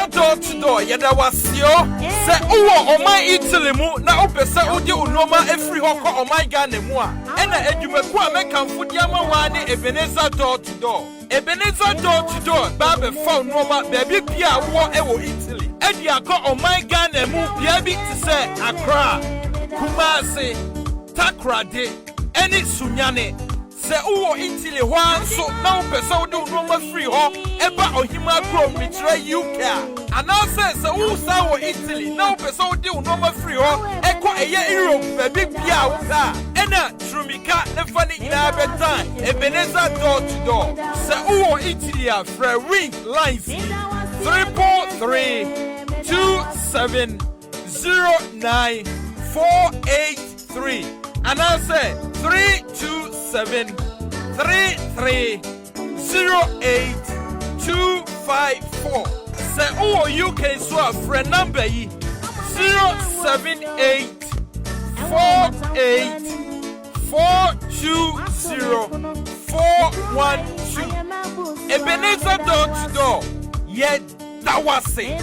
Ebenezer door to door, yada wasio. Se uwo oma Italy mu na opese udi unoma every hoko oma Ghana mu a. Ena edwumaku a mekamfo diama wane Ebenezer door to door. Ebenezer door to door, babe fa unoma baby pia wo ewo Italy. Edi akọ oma Ghana mu bia bi te se Accra, Kumasi, Takoradi, eni Sunyane. Se uwo Italy hwan so na opese udi unoma free ho eba ohima krom mitre UK. Anase se usa wo Italy na opese udi unoma free ho eko eye Europe baby bia uka. Ena trumika ne fani ina betan Ebenezer door to door. Se uwo Italy a free ring lines 33327098483. Anase 327330824. Se uwo UK so a friend number yi 078420412. Ebenezer door to door. Ye dawase.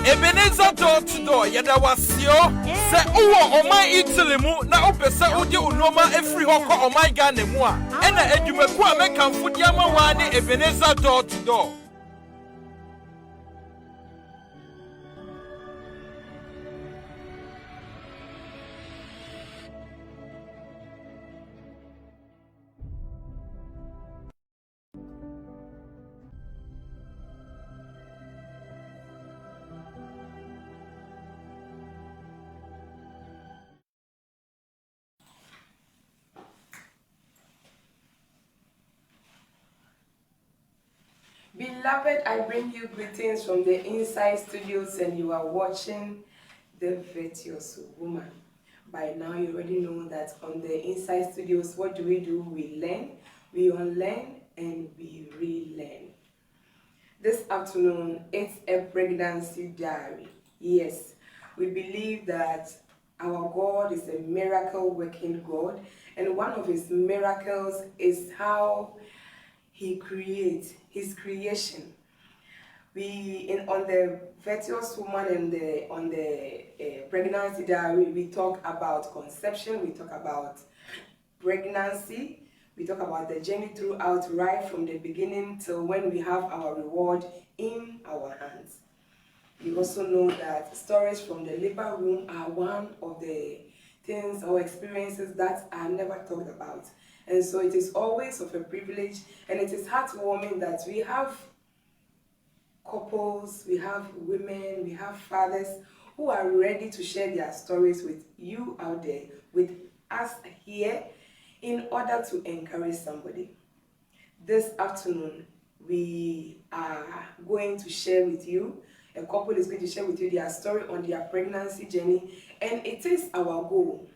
Ebenezer door to door, yada wasio. Se uwo oma Italy mu na opese udi unoma every hoko oma Ghana mu a. Ena edwumaku a mekamfo diama wane Ebenezer door to door. Beloved, I bring you greetings from the Inside Studios, and you are watching The Virtuous Woman. By now, you already know that on the Inside Studios, what do? We learn, we unlearn, and we relearn. This afternoon, it's a pregnancy diary. Yes, we believe that our God is a miracle-working God, and one of his miracles is how he creates his creation. On the Virtuous Woman and on the pregnancy diary, we talk about conception, we talk about pregnancy, we talk about the journey throughout, right from the beginning till when we have our reward in our hands. We also know that stories from the labor room are one of the things or experiences that are never talked about. And so it is always of a privilege, and it is heartwarming that we have couples, we have women, we have fathers who are ready to share their stories with you out there, with us here, in order to encourage somebody. This afternoon, we are going to share with you, a couple is going to share with you their story on their pregnancy journey, and it is our goal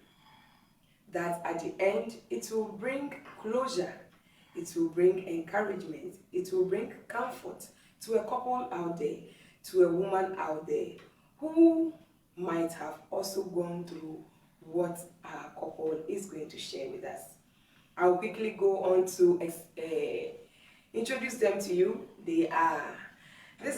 that at the end, it will bring closure, it will bring encouragement, it will bring comfort to a couple out there, to a woman out there who might have also gone through what our couple is going to share with us. I'll quickly go on to introduce them to you. They are they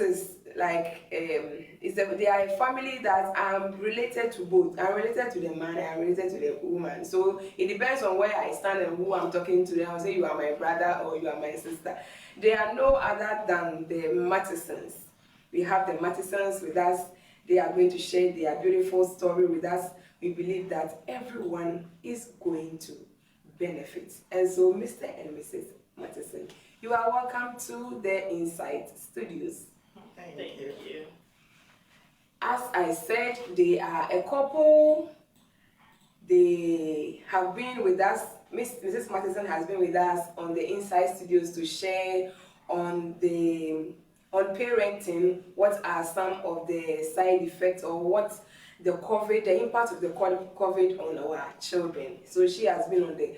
are a family that I'm related to both. I'm related to the man, I'm related to the woman. So it depends on where I stand and who I'm talking to. I'll say you are my brother or you are my sister. They are no other than the Mattisons. We have the Mattisons with us. They are going to share their beautiful story with us. We believe that everyone is going to benefit. And so Mr. and Mrs. Mattison, you are welcome to the Inside Studios. Thank you. As I said, they are a couple. They have been with us. Mrs. Mattison has been with us on the Inside Studios to share on parenting. What are some of the side effects, or what the impact of the COVID on our children? So she has been on the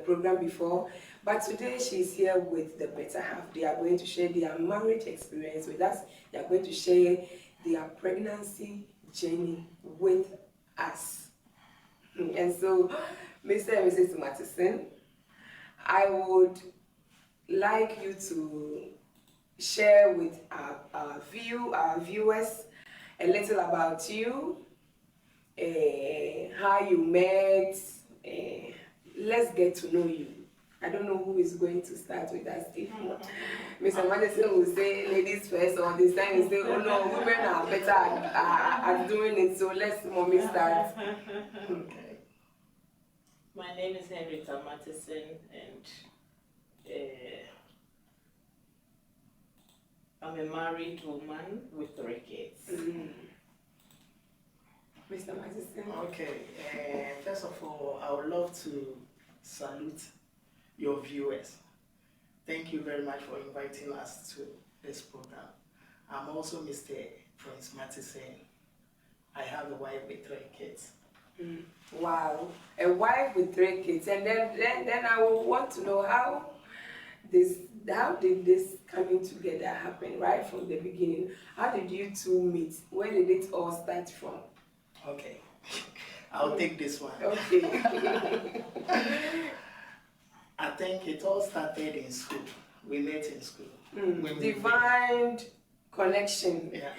program before, but today she's here with the better half. They are going to share their marriage experience with us. They are going to share their pregnancy journey with us. And so, Mr. and Mrs. Mattison, I would like you to share with our viewers a little about you, how you met. Let's get to know you. I don't know who is going to start with us. If Mr. Madison will say ladies first, or this time will say, oh no, women are better at doing it, so let's mommy start. Okay. My name is Henrietta Mattison, and I'm a married woman with 3 kids. Mr. Mattison. Okay, first of all, I would love to salute your viewers. Thank you very much for inviting us to this program. I'm also Mr. Prince Mattison. I have a wife with 3 kids. Wow, a wife with 3 kids. And then I will want to know how did this coming together happen right from the beginning? How did you two meet? Where did it all start from? Okay, I'll take this one. Okay. I think it all started in school. We met in school. Divine connection. Yeah.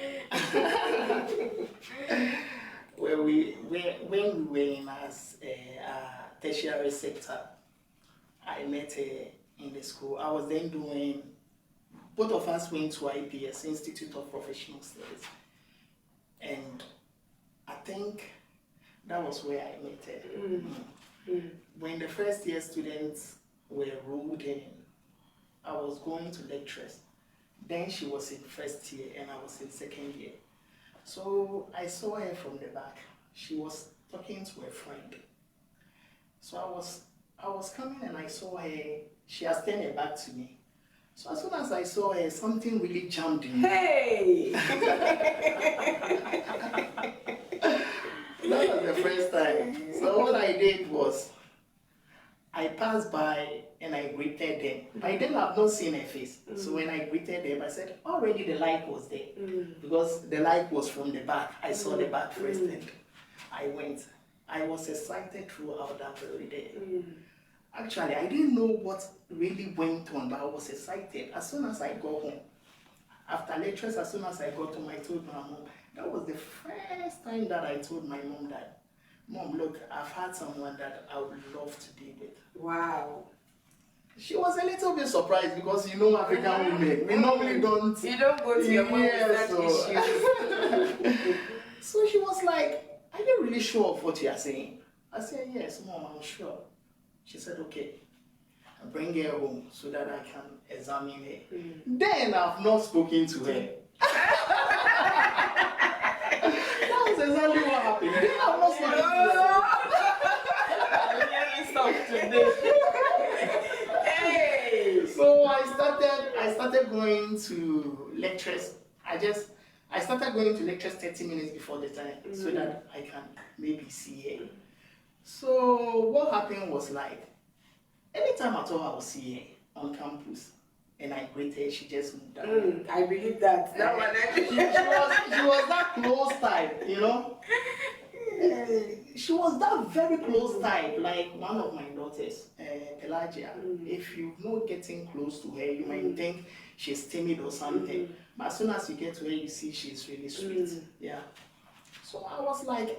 when we were in as a tertiary sector, I met her in the school. I was then doing, both of us went to IPS, Institute of Professional Studies. And I think that was where I met her. When the first year students were rolled in, I was going to lectures. Then she was in first year and I was in second year. So I saw her from the back. She was talking to a friend. So I was coming and I saw her. She has turned her back to me. So as soon as I saw her, something really jumped in me. Hey! That was the first time. So what I did was, I passed by and I greeted them. By then I've not seen her face. So when I greeted them, I said, already the light was there. Because the light was from the back. I saw the back first and I went. I was excited throughout that very day. Actually, I didn't know what really went on, but I was excited. As soon as I got home, after lectures, as soon as I got home, I told my mom. That was the first time that I told my mom that, Mom, look, I've had someone that I would love to be with. Wow. She was a little bit surprised because, you know, African women, we normally don't. You don't go to your mom with that issue. So she was like, are you really sure of what you are saying? I said, yes, Mom, I'm sure. She said, okay, I'll bring her home so that I can examine her. Then I've not spoken to her. That was exactly what happened. Then I've not spoken to her. Hey! So I started going to lectures. I started going to lectures 30 minutes before the time so that I can maybe see her. So what happened was like, anytime at all I would see her on campus and I greeted her, she just moved away. I believe that. She was that close type, you know. She was that very close type, like one of my daughters, Pelagia. If you're not getting close to her, you might think she's timid or something. But as soon as you get to her, you see she's really sweet. Yeah. So I was like,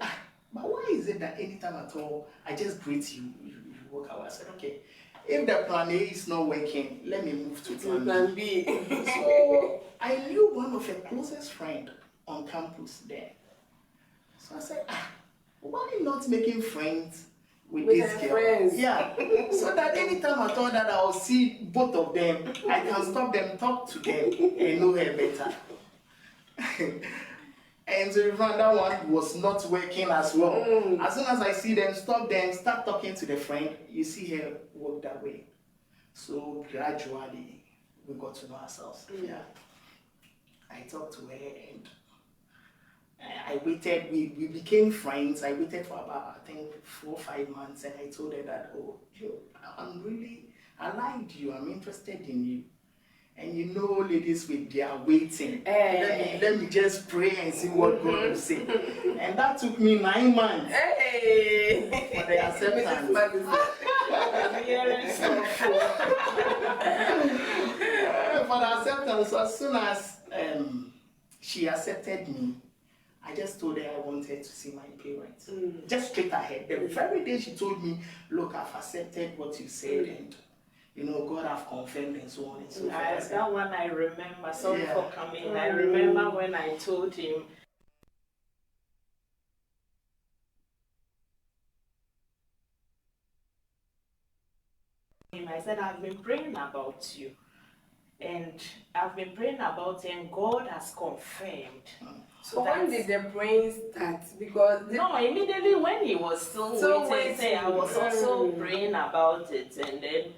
but why is it that anytime at all, I just greet you, you walk away? I said, okay, if the plan A is not working, let me move to plan B. So I knew one of her closest friends on campus there. So I said, why not making friends with this girl? Friends. Yeah. So that anytime at all that I'll see both of them, I can stop them, talk to them, and know her better. And so that one was not working as well. As soon as I see them, stop them, start talking to the friend, you see her walk that way. So gradually, we got to know ourselves. Yeah. I talked to her and I waited, we became friends. I waited for about, I think, 4 or 5 months and I told her that, oh, I liked you, I'm interested in you. And you know, ladies with their waiting. Let me just pray and see what God will say. And that took me 9 months. For the acceptance. For the acceptance, as soon as she accepted me, I just told her I wanted to see my parents. Just straight ahead. The very day she told me, look, I've accepted what you said and you know, God have confirmed and so on and so forth. That one I remember. Sorry for coming. I remember when I told him. I said, I've been praying about you. And I've been praying about you, and God has confirmed. So when did the praying start? Because no, immediately when he was still waiting, I was also praying about it, and then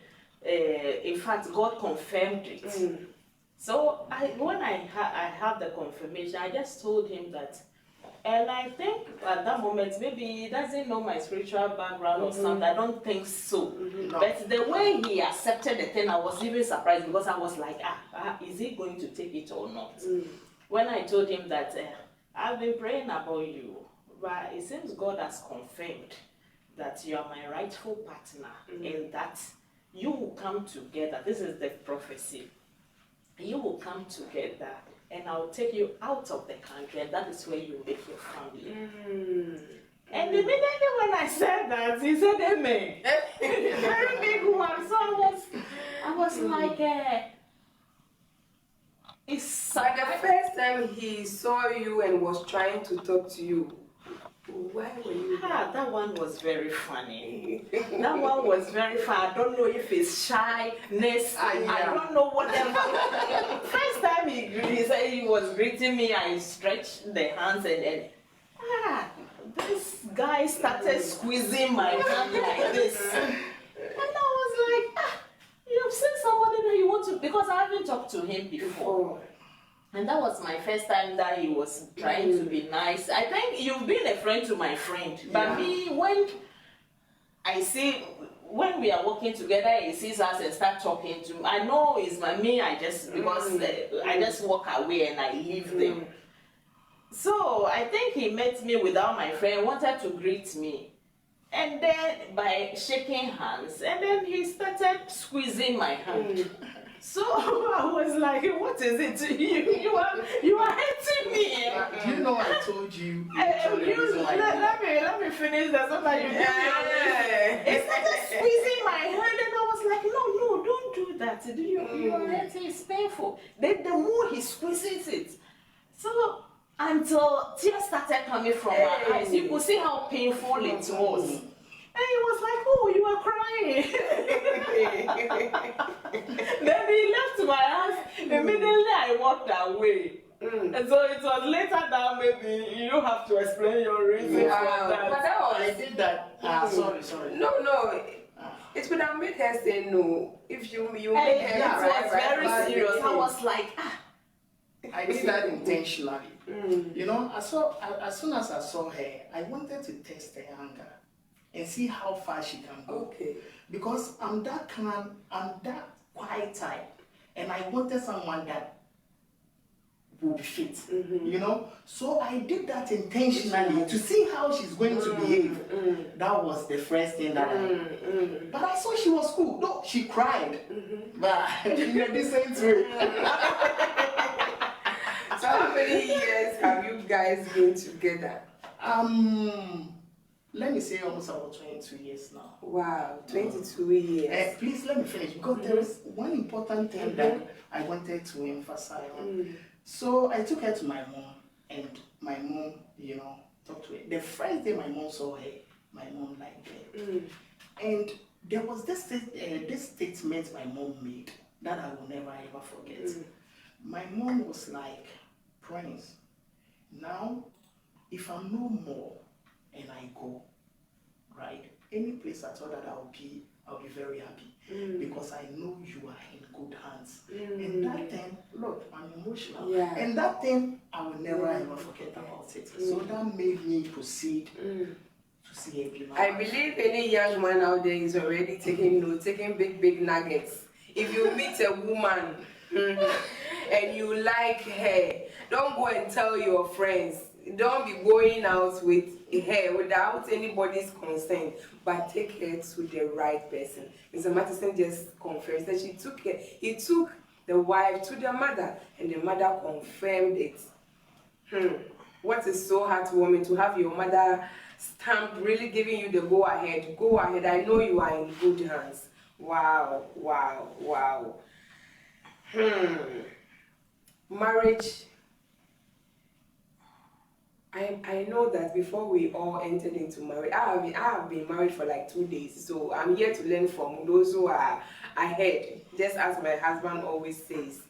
in fact God confirmed it. So when I had the confirmation, I just told him that, and I think at that moment maybe he doesn't know my spiritual background or something. I don't think so. But the way he accepted the thing, I was even surprised because I was like, is he going to take it or not? When I told him that I've been praying about you, but it seems God has confirmed that you are my rightful partner and that you will come together. This is the prophecy. You will come together and I'll take you out of the country, and that is where you make your family. And immediately when I said that, he said, amen. Very big one. So I was like, it's like the first time he saw you and was trying to talk to you. Why were you? That one was very funny. That one was very funny. I don't know if it's shyness. I don't know whatever. First time he said he was greeting me, I stretched the hands and this guy started squeezing my hand like this. And I was like, you've seen somebody that you want to, because I haven't talked to him before. And that was my first time that he was trying to be nice. I think you've been a friend to my friend. But me, when I see, when we are working together, he sees us and start talking to me. I know it's me, I just, because I just walk away and I leave them. So I think he met me without my friend, wanted to greet me. And then by shaking hands, and then he started squeezing my hand. So I was like, what is it? You are hating me. Do you know I told you? Let me finish that so that you He started squeezing my hand and I was like, no, don't do that. You are hating, it's painful. Then the more he squeezes it. So until tears started coming from my eyes, you could see how painful it was. And he was like, oh, you are crying. Then he left my house. Immediately I walked away. And so it was later that maybe you have to explain your reason for that. But that was, I did that. Sorry. No. It would have made her say no. If you made her it was very serious. I was like, I did that intentionally. You know, as soon as I saw her, I wanted to test her anger and see how far she can go. Okay. Because I'm that quiet type, and I wanted someone that would fit. You know, so I did that intentionally to see how she's going to behave. That was the first thing that I. But I saw she was cool. No, she cried, but in a decent way. So how many years have you guys been together? Let me say almost about 22 years now. Wow, 22 years. Please let me finish, because there is one important thing that I wanted to emphasize on. So I took her to my mom, and my mom, you know, talked to her. The first day my mom saw her, my mom liked her. And there was this statement my mom made that I will never ever forget. My mom was like, Prince, now if I'm no more, and I go, right? Any place at all that I'll be very happy because I know you are in good hands. And that thing, look, I'm emotional. And that thing, I will never ever forget about it. So that made me proceed to see a I believe any young man out there is already taking big nuggets. If you meet a woman and you like her, don't go and tell your friends. Don't be going out with her without anybody's consent, but take her to the right person. Mr. Matheson just confessed that he took the wife to the mother, and the mother confirmed it. What is so heartwarming to have your mother stamp, really giving you the go ahead. Go ahead, I know you are in good hands. Wow, wow, wow. Marriage. I know that before we all entered into marriage, I have been married for like 2 days, so I'm here to learn from those who are ahead. Just as my husband always says,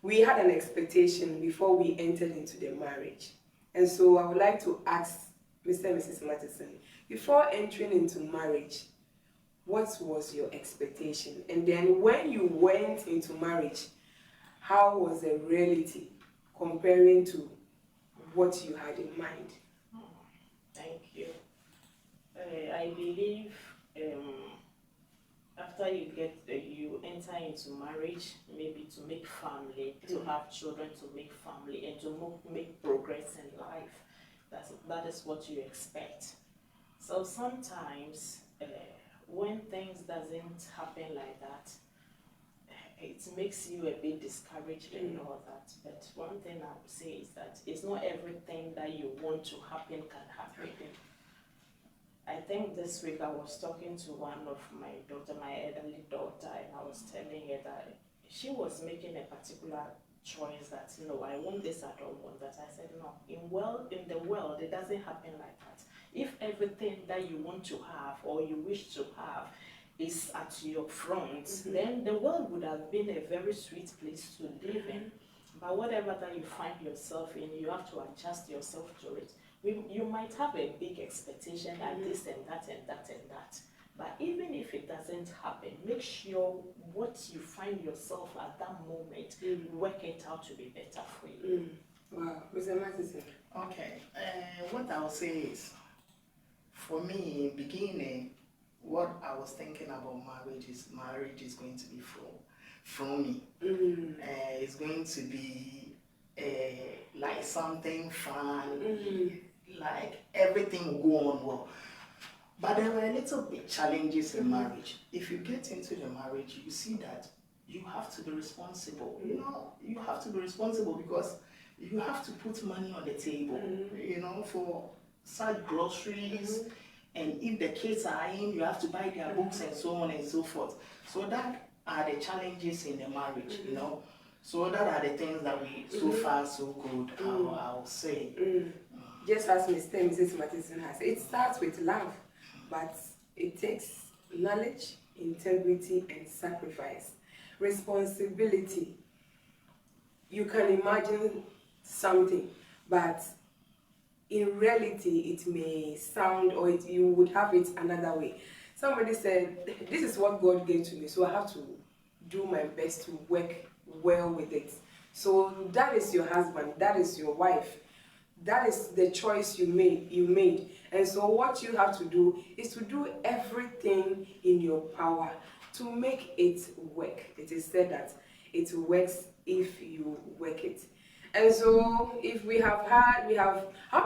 we had an expectation before we entered into the marriage. And so I would like to ask Mr. and Mrs. Matheson, before entering into marriage, what was your expectation? And then when you went into marriage, how was the reality comparing to what you had in mind? Thank you. I believe after you enter into marriage, maybe to make family, to have children, to make family, and to make progress in life. That is what you expect. So sometimes when things doesn't happen like that, it makes you a bit discouraged and all that. But one thing I would say is that it's not everything that you want to happen can happen. I think this week I was talking to one of my elderly daughter, and I was telling her that she was making a particular choice that, no, I want this, I don't want that. I said, no, in the world, it doesn't happen like that. If everything that you want to have or you wish to have is at your front, then the world would have been a very sweet place to live in. But whatever that you find yourself in, you have to adjust yourself to it. You might have a big expectation that this and that and that and that. But even if it doesn't happen, make sure what you find yourself at that moment, work it out to be better for you. Wow, Mr. Matheson. Okay, what I'll say is, for me, in beginning, what I was thinking about marriage is going to be from me. It's going to be like something fun, like everything will go on well. But there were a little bit challenges in marriage. If you get into the marriage, you see that you have to be responsible. You know, you have to be responsible because you have to put money on the table, you know, for such groceries. And if the kids are in, you have to buy their books and so on and so forth. So that are the challenges in the marriage, you know. So that are the things that we, so far, so good, I'll say. Just as Mr. and Mrs. Matheson has, it starts with love, but it takes knowledge, integrity, and sacrifice. Responsibility. You can imagine something, but in reality, it may sound, or you would have it another way. Somebody said, this is what God gave to me, so I have to do my best to work well with it. So that is your husband, that is your wife. That is the choice you made. And so what you have to do is to do everything in your power to make it work. It is said that it works if you work it. And so if we have, how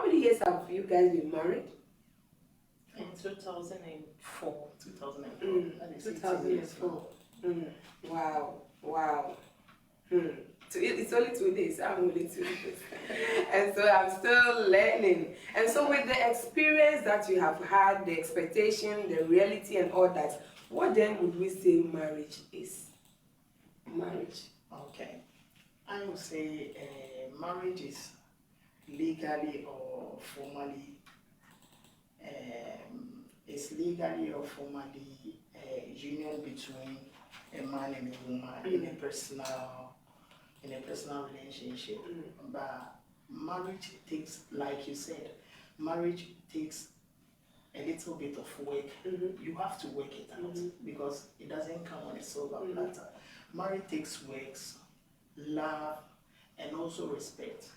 many years have you guys been married? In 2004. 2004. Wow, wow. It's only 2 days. I'm only 2 days. And so I'm still learning. And so with the experience that you have had, the expectation, the reality and all that, what then would we say marriage is? Marriage. Okay. I would say marriage is legally or formally, a union between a man and a woman in a personal relationship. But marriage takes, like you said, marriage takes a little bit of work. You have to work it out because it doesn't come on a silver platter. Marriage takes works, love, and also respect.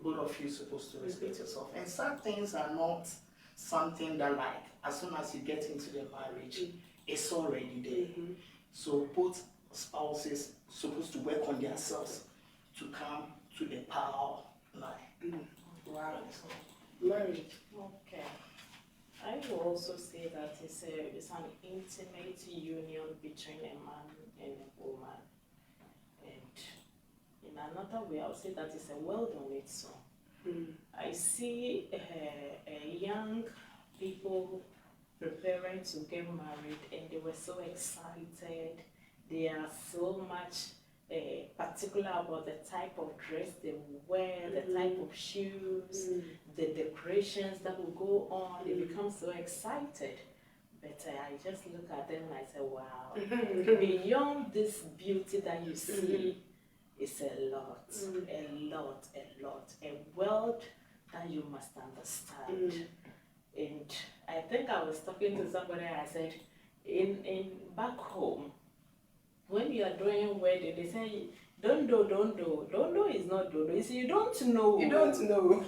Both of you are supposed to respect yourself. And some things are not something that, like, as soon as you get into the marriage, it's already there. So both spouses supposed to work on themselves to come to the power line. Wow. Marriage. Okay. I will also say that it's an intimate union between a man and a woman. And in another way, I would say that it's a world on its own. I see young people preparing to get married, and they were so excited. They are so much particular about the type of dress they will wear, the type of shoes, the decorations that will go on. They become so excited. But I just look at them and I say, wow, beyond this beauty that you see, it's a lot, a world that you must understand. And I think I was talking to somebody and I said, in back home, when you are doing wedding, they say, don't do. Don't do is not do. It's you don't know. You don't know.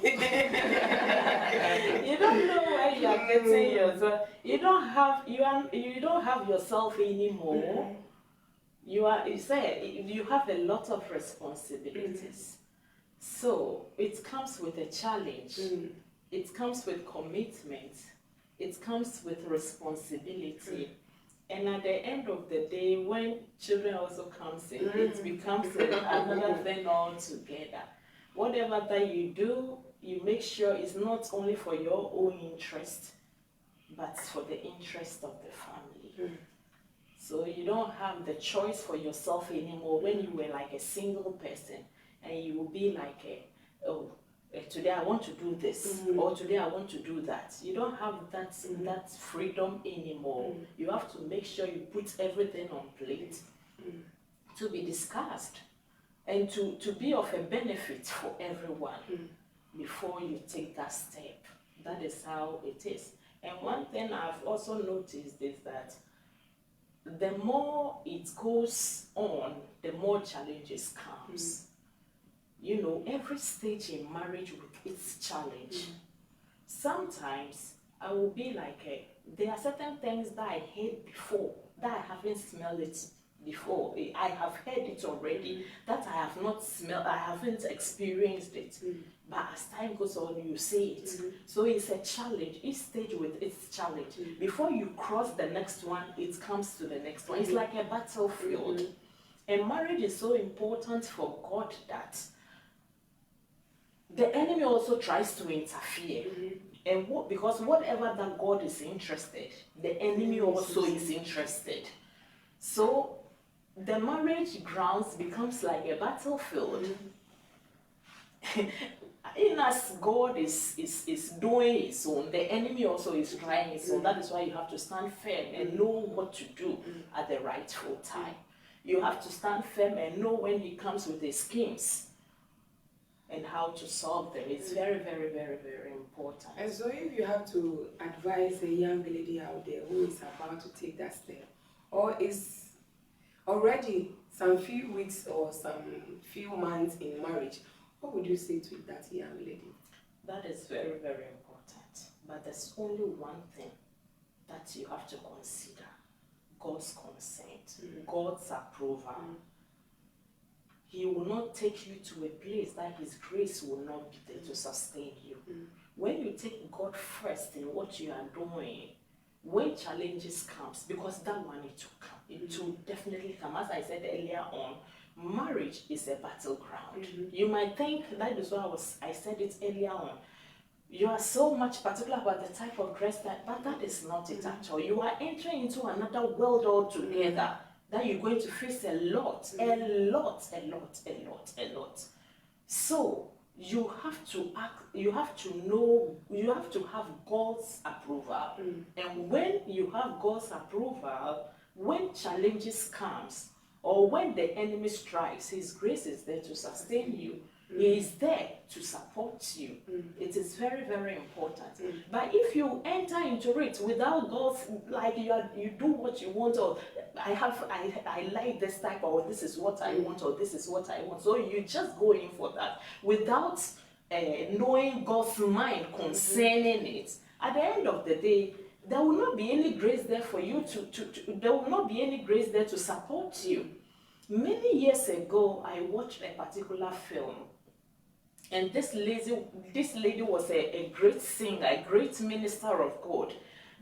You don't know where you are getting yourself. You don't have yourself anymore. You have a lot of responsibilities. So it comes with a challenge. It comes with commitment. It comes with responsibility. And at the end of the day, when children also comes in, it becomes another thing altogether. Whatever that you do, you make sure it's not only for your own interest, but for the interest of the family. So you don't have the choice for yourself anymore when you were like a single person, and you will be like, today I want to do this, or today I want to do that. You don't have that freedom anymore. You have to make sure you put everything on plate to be discussed and to be of a benefit for everyone before you take that step. That is how it is. And one thing I've also noticed is that the more it goes on, the more challenges comes. You know, every stage in marriage with its challenge. Sometimes I will be like, there are certain things that I heard before, that I haven't smelled it before. I have heard it already, that I have not smelled, I haven't experienced it. But as time goes on, you see it. So it's a challenge, each stage with its challenge. Before you cross the next one, it comes to the next one. It's like a battlefield. And marriage is so important for God that the enemy also tries to interfere. And because whatever that God is interested, the enemy also is interested. So the marriage grounds becomes like a battlefield. In as God is doing his own, the enemy also is trying his own. That is why you have to stand firm and know what to do at the rightful time. You have to stand firm and know when he comes with his schemes and how to solve them. It's very, very, very, very important. And so if you have to advise a young lady out there who is about to take that step, or is already some few weeks or some few months in marriage, what would you say to that young lady? That is very, very important. But there's only one thing that you have to consider: God's consent, God's approval. He will not take you to a place that his grace will not be there to sustain you. When you take God first in what you are doing, when challenges comes, because that one it will come, it will definitely come. As I said earlier on, marriage is a battleground. You might think that is why I said it earlier on. You are so much particular about the type of dress but that is not it at all. You are entering into another world altogether that you're going to face a lot. So you have to act, you have to know, you have to have God's approval. And when you have God's approval, when challenges comes or when the enemy strikes, his grace is there to sustain you. He is there to support you. It is very, very important. But if you enter into it without God's, like you do what you want, or I like this type, or this is what I want, or this is what I want. So you just go in for that without knowing God's mind concerning it. At the end of the day, there will not be any grace there for you there will not be any grace there to support you. Many years ago, I watched a particular film, and this lady was a great singer, a great minister of God.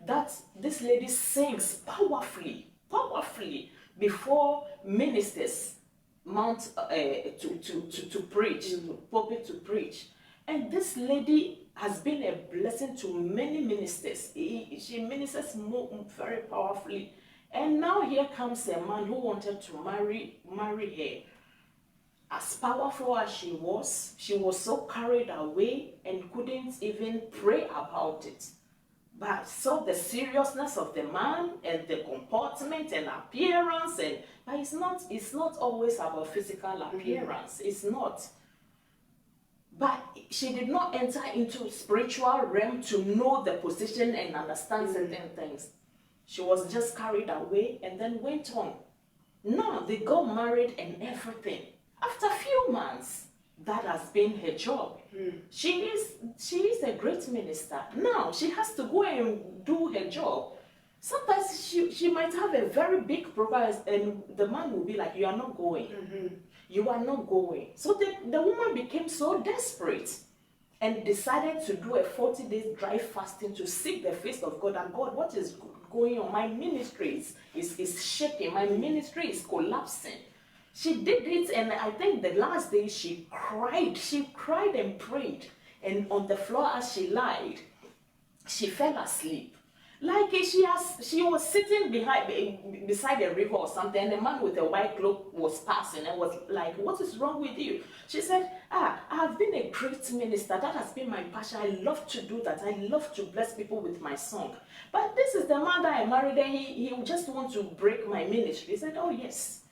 That this lady sings powerfully before ministers mount to preach, pulpit to preach. And this lady has been a blessing to many ministers. She ministers very powerfully. And now here comes a man who wanted to marry her. As powerful as she was so carried away and couldn't even pray about it. But saw the seriousness of the man and the comportment and appearance, but it's not always about physical appearance. It's not. But she did not enter into spiritual realm to know the position and understand certain things. She was just carried away and then went on. Now they got married and everything. After a few months, that has been her job. She is a great minister. Now she has to go and do her job. Sometimes she might have a very big program and the man will be like, you are not going. You are not going. So the woman became so desperate and decided to do a 40 days dry fasting to seek the face of God. And God, what is going on? My ministry is shaking. My ministry is collapsing. She did it, and I think the last day she cried. She cried and prayed. And on the floor as she lied, she fell asleep. Like she was sitting beside a river or something, and a man with a white cloak was passing and was like, what is wrong with you? She said, I have been a great minister. That has been my passion. I love to do that. I love to bless people with my song. But this is the man that I married, and he just wants to break my ministry. He said, oh yes.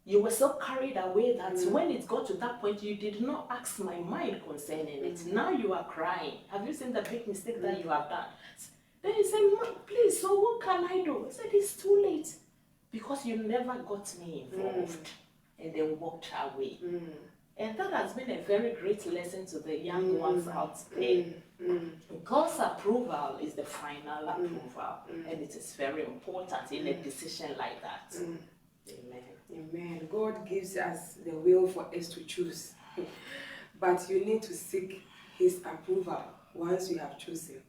You were so carried away that when it got to that point, you did not ask my mind concerning it. Now you are crying. Have you seen the big mistake that you have done? Then he said, please, so what can I do? I said, it's too late. Because you never got me involved. And then walked away. And that has been a very great lesson to the young ones out there. God's approval is the final approval. And it is very important in a decision like that. Amen. Amen. God gives us the will for us to choose. But you need to seek his approval once you have chosen.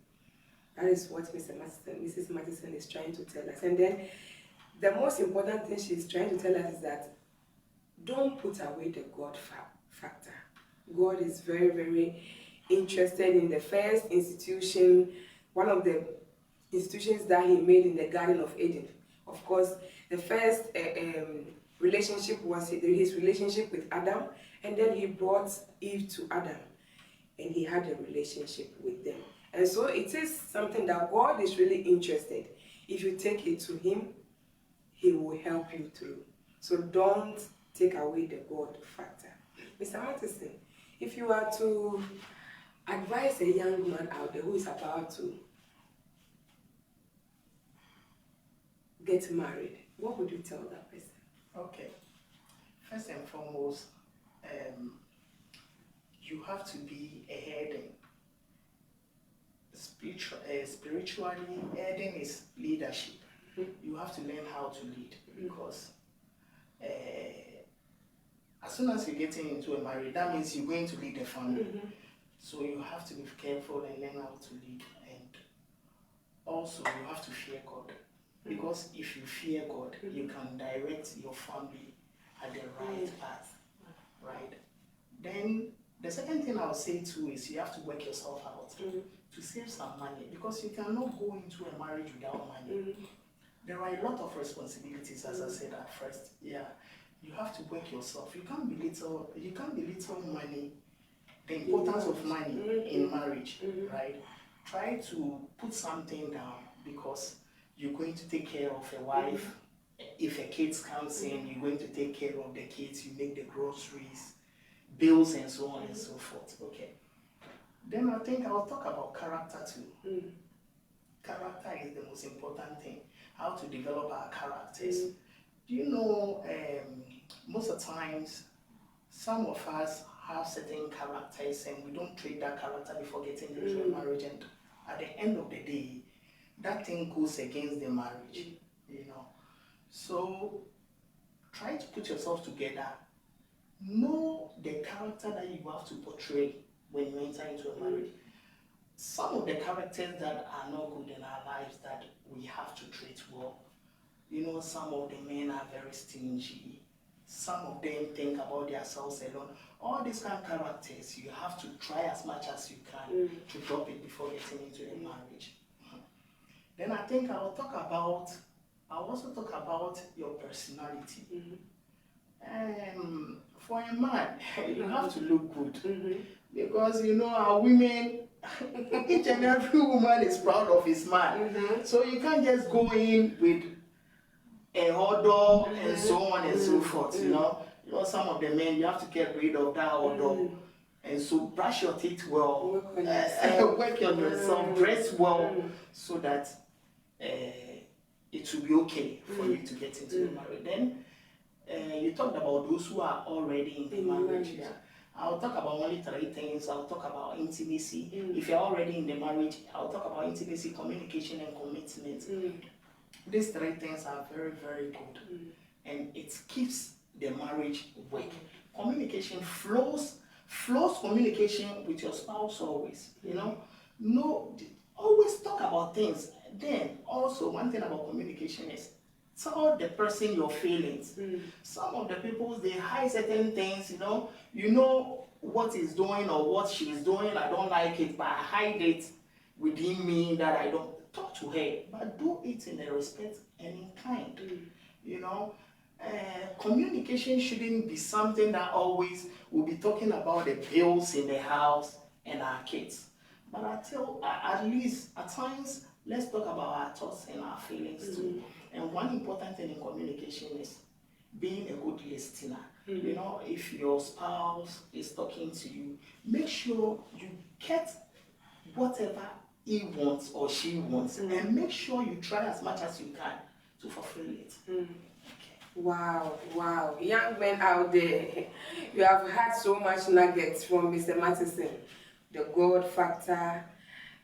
That is what Mrs. Matheson is trying to tell us. And then the most important thing she's trying to tell us is that don't put away the God factor. God is very, very interested in the first institution, one of the institutions that he made in the Garden of Eden. Of course, the first relationship was his relationship with Adam, and then he brought Eve to Adam, and he had a relationship with them. And so it is something that God is really interested. If you take it to him, he will help you through. So don't take away the God factor. Mr. Matheson, if you are to advise a young man out there who is about to get married, what would you tell that person? Okay. First and foremost, you have to be a heading. Spiritually, heading is leadership. You have to learn how to lead, because as soon as you get into a marriage, that means you're going to lead a family. So you have to be careful and learn how to lead. And also, you have to fear God. Because if you fear God, you can direct your family at the right path, right? Then the second thing I'll say too is you have to work yourself out to save some money, because you cannot go into a marriage without money. There are a lot of responsibilities, as I said at first. Yeah, you have to work yourself. You can't belittle money, the importance of money in marriage, right? Try to put something down, because you're going to take care of a wife. If a kid comes in, you're going to take care of the kids, you make the groceries, bills, and so on and so forth. Okay. Then I think I'll talk about character too. Character is the most important thing. How to develop our characters. Do you know, most of the times, some of us have certain characters and we don't treat that character before getting into a marriage, and at the end of the day, that thing goes against the marriage, you know. So try to put yourself together. Know the character that you have to portray when you enter into a marriage. Some of the characters that are not good in our lives that we have to treat well. You know, some of the men are very stingy. Some of them think about themselves alone. All these kind of characters, you have to try as much as you can to drop it before getting into a marriage. Then I think I'll also talk about your personality. For a man, you have to look good. Because, you know, our women, each and every woman is proud of his man. So you can't just go in with a odor and so on and so forth, you know. You know, some of the men, you have to get rid of that odor. And so brush your teeth well, work on yourself, dress well, so that it will be okay for you to get into the marriage. Then you talked about those who are already in the marriage. Yeah. I'll talk about only 3 things. I'll talk about intimacy. If you're already in the marriage, I'll talk about intimacy, communication, and commitment. These 3 things are very, very good. And it keeps the marriage working. Communication flows communication with your spouse always. You know, no, always talk about things. Then also one thing about communication is tell the person your feelings. Some of the people, they hide certain things, you know what he's doing or what she's doing, I don't like it, but I hide it within me that I don't. Talk to her, but do it in a respect and in kind. You know, communication shouldn't be something that always we'll be talking about the bills in the house and our kids. But at least at times, let's talk about our thoughts and our feelings too. And one important thing in communication is being a good listener. You know, if your spouse is talking to you, make sure you get whatever he wants or she wants, and make sure you try as much as you can to fulfill it. Wow. Young men out there, you have had so much nuggets from Mr. Mattison. The God factor,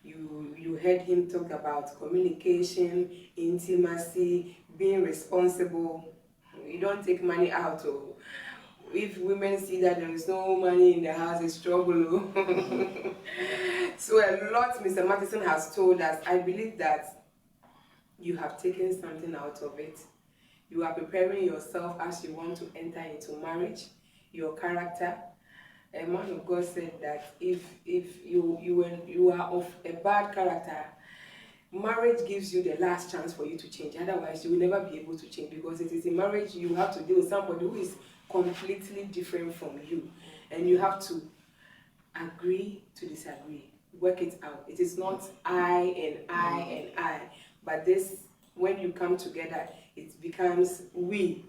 you heard him talk about communication, intimacy, being responsible. You don't take money out. If women see that there is no money in the house, it's trouble. So a lot Mr. Mattison has told us. I believe that you have taken something out of it. You are preparing yourself as you want to enter into marriage, your character. A man of God said that if you are of a bad character, marriage gives you the last chance for you to change. Otherwise, you will never be able to change, because it is in marriage you have to deal with somebody who is completely different from you, and you have to agree to disagree, work it out. It is not I and I, but this, when you come together, it becomes we.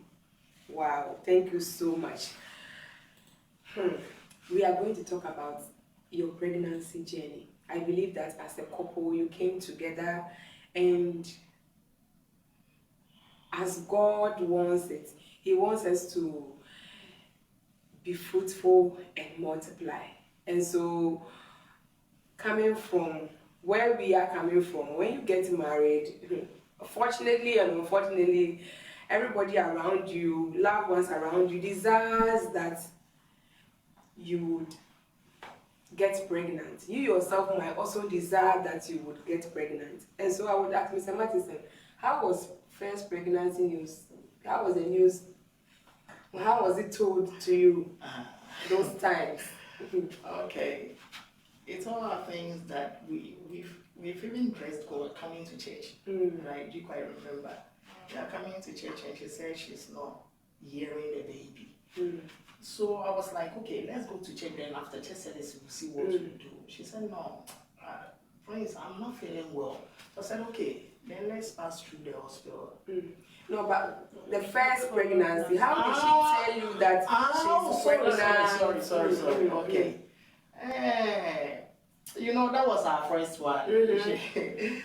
Wow, thank you so much. We are going to talk about your pregnancy journey. I believe that as a couple, you came together, and as God wants it, He wants us to be fruitful and multiply. And so, coming from where we are coming from, when you get married, fortunately and unfortunately, everybody around you, loved ones around you, desires that you would get pregnant. You yourself might also desire that you would get pregnant. And so I would ask Mr. Mattison, how was first pregnancy news? How was the news? How was it told to you those times? Okay. It's all our things that we've even dressed God coming to church. Right? You quite remember. We are coming to church and she said she's not hearing the baby. So I was like, okay, let's go to church, then after church service we'll see what we do. She said, no, Prince, I'm not feeling well. So I said, okay, then let's pass through the hospital. No, but the first pregnancy, how did she tell you that she's pregnant? Sorry. Okay. You know, that was our first one.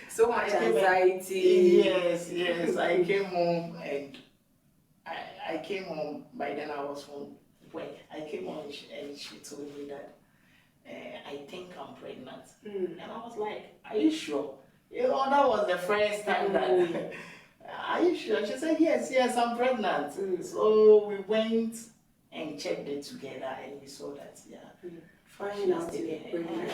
So much anxiety. Yes. I came home and I came home, by then I was from work. I came home and she told me that I think I'm pregnant. And I was like, are you sure? You know, that was the first time that are you sure? She said, yes, I'm pregnant. So we went and checked it together and we saw that, Finding out you're pregnant.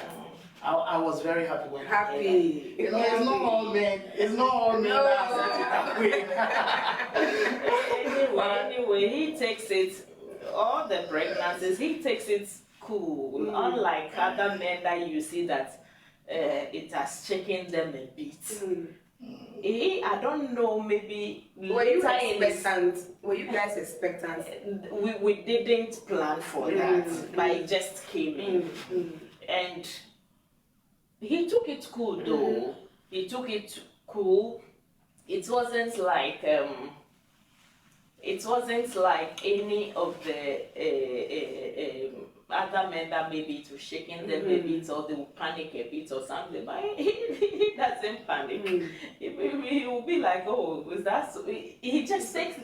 I was very happy when Happy. you know, it's not all men. It's not all men that accept it that way. Anyway, he takes it, all the pregnancies, he takes it cool. Unlike other men that you see that it has shaken them a bit. I don't know, maybe Were you expectant? Were you guys expectant? We didn't plan for that, but it just came in. And he took it cool though. He took it cool. It wasn't like any of the other men that maybe it was shaking them a bit or they would panic a bit or something. But he doesn't panic. He will be like, oh, is that so? He just takes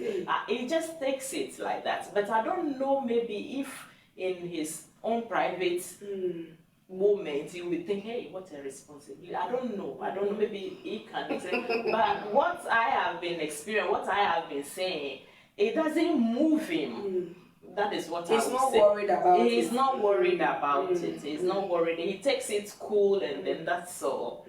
it like that. But I don't know, maybe if in his own private moment he will think, hey, what a responsibility. I don't know, maybe he can say. But what I have been experiencing, what I have been saying, it doesn't move him. That is what I would say. He's not worried about it. He's not worried about it. He's not worried. He takes it cool and then that's all.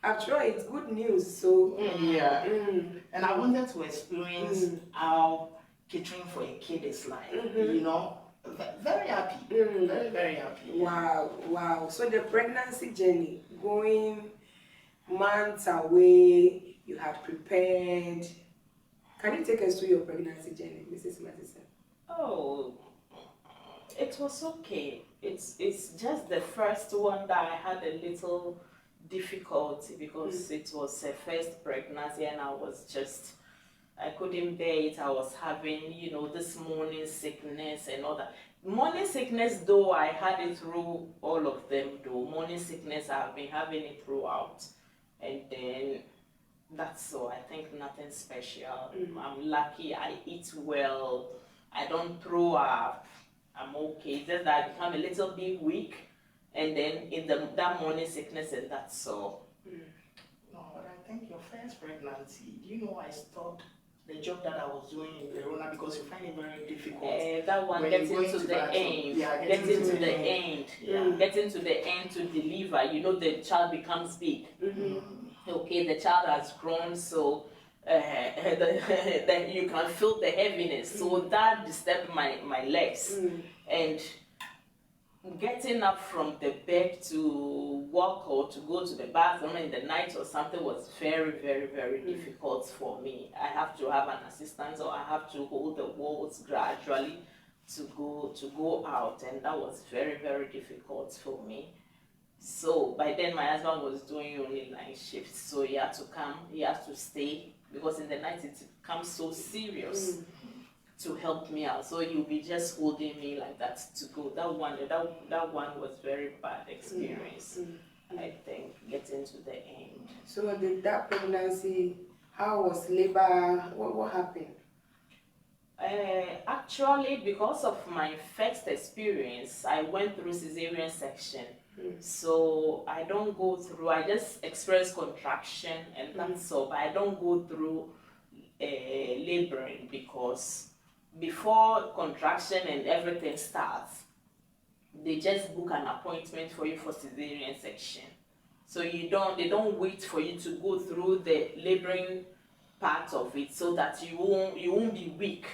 After all, it's good news, so... And I wanted to experience how catering for a kid is like, you know. Very happy. Very, very happy. Wow. So the pregnancy journey, going months away, you had prepared. Can you take us through your pregnancy journey, Mrs. Madison? Oh, it was okay. It's just the first one that I had a little difficulty because it was a first pregnancy and I couldn't bear it. I was having, this morning sickness and all that. Morning sickness, though, I had it through all of them, though. Morning sickness, I've been having it throughout. And then that's all. I think nothing special. I'm lucky. I eat well. I don't throw up. I'm okay. Just that I become a little bit weak. And then in that morning sickness, and that's all. No, but I think your first pregnancy, I stopped the job that I was doing in Verona because you find it very difficult. That one, getting to the end. Getting to the end. Getting to the end to deliver. The child becomes big. Okay, the child has grown, so that you can feel the heaviness. So that disturbed my legs. And getting up from the bed to walk or to go to the bathroom in the night or something was very, very, very difficult for me. I have to have an assistant or I have to hold the walls gradually to go out, and that was very, very difficult for me. So by then my husband was doing only night shifts, so he had to come, he had to stay, because in the night it becomes so serious. To help me out, so you'll be just holding me like that to go. That one was very bad experience. I think getting to the end. So that pregnancy, how was labor? What happened? Actually, because of my first experience, I went through cesarean section. So I don't go through. I just experience contraction and that's all. But I don't go through laboring because before contraction and everything starts, they just book an appointment for you for cesarean section. So they don't wait for you to go through the laboring part of it so that you won't be weak.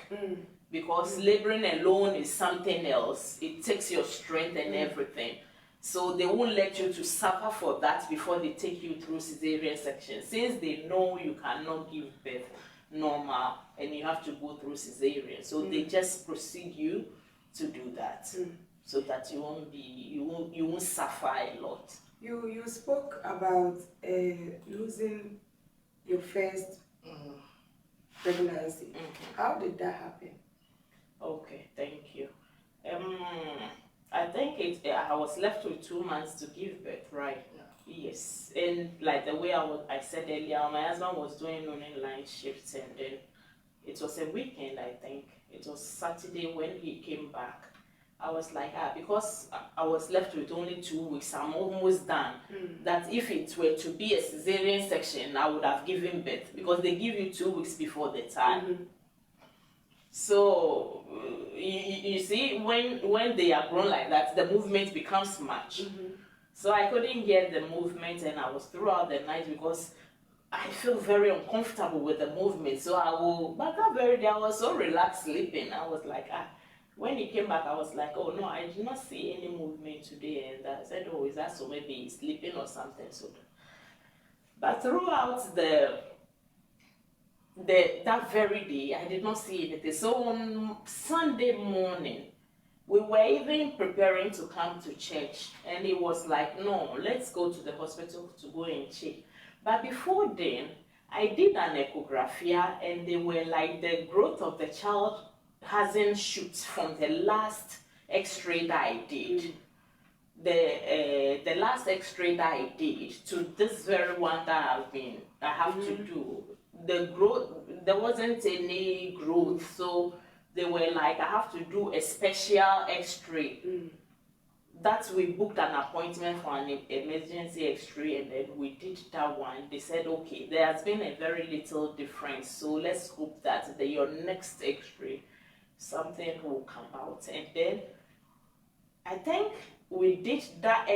Because laboring alone is something else. It takes your strength and everything. So they won't let you to suffer for that before they take you through cesarean section. Since they know you cannot give birth normal and you have to go through cesarean, so they just proceed you to do that, so that you won't suffer a lot. You spoke about losing your first pregnancy. How did that happen? Okay, thank you. I think I was left with 2 months to give birth, right? Yes, and like the way I said earlier, my husband was doing online shifts, and then it was a weekend, I think. It was Saturday when he came back. I was like, because I was left with only 2 weeks, I'm almost done. that if it were to be a cesarean section, I would have given birth because they give you 2 weeks before the time. So you see, when they are grown like that, the movement becomes much. So I couldn't get the movement, and I was throughout the night because I feel very uncomfortable with the movement. So but that very day I was so relaxed sleeping. I was like, when he came back, I was like, oh no, I did not see any movement today. And I said, oh, is that so? Maybe he's sleeping or something. So, but throughout that very day, I did not see anything. So on Sunday morning, we were even preparing to come to church, and it was like, no, let's go to the hospital to go and check. But before then, I did an echography, and they were like, the growth of the child hasn't shoot from the last X-ray that I did. The last X-ray that I did to this very one that I have to do. The growth, there wasn't any growth, so they were like, I have to do a special X-ray. That we booked an appointment for an emergency X-ray, and then we did that one. They said, okay, there has been a very little difference, so let's hope that your next X-ray, something will come out. And then I think we did that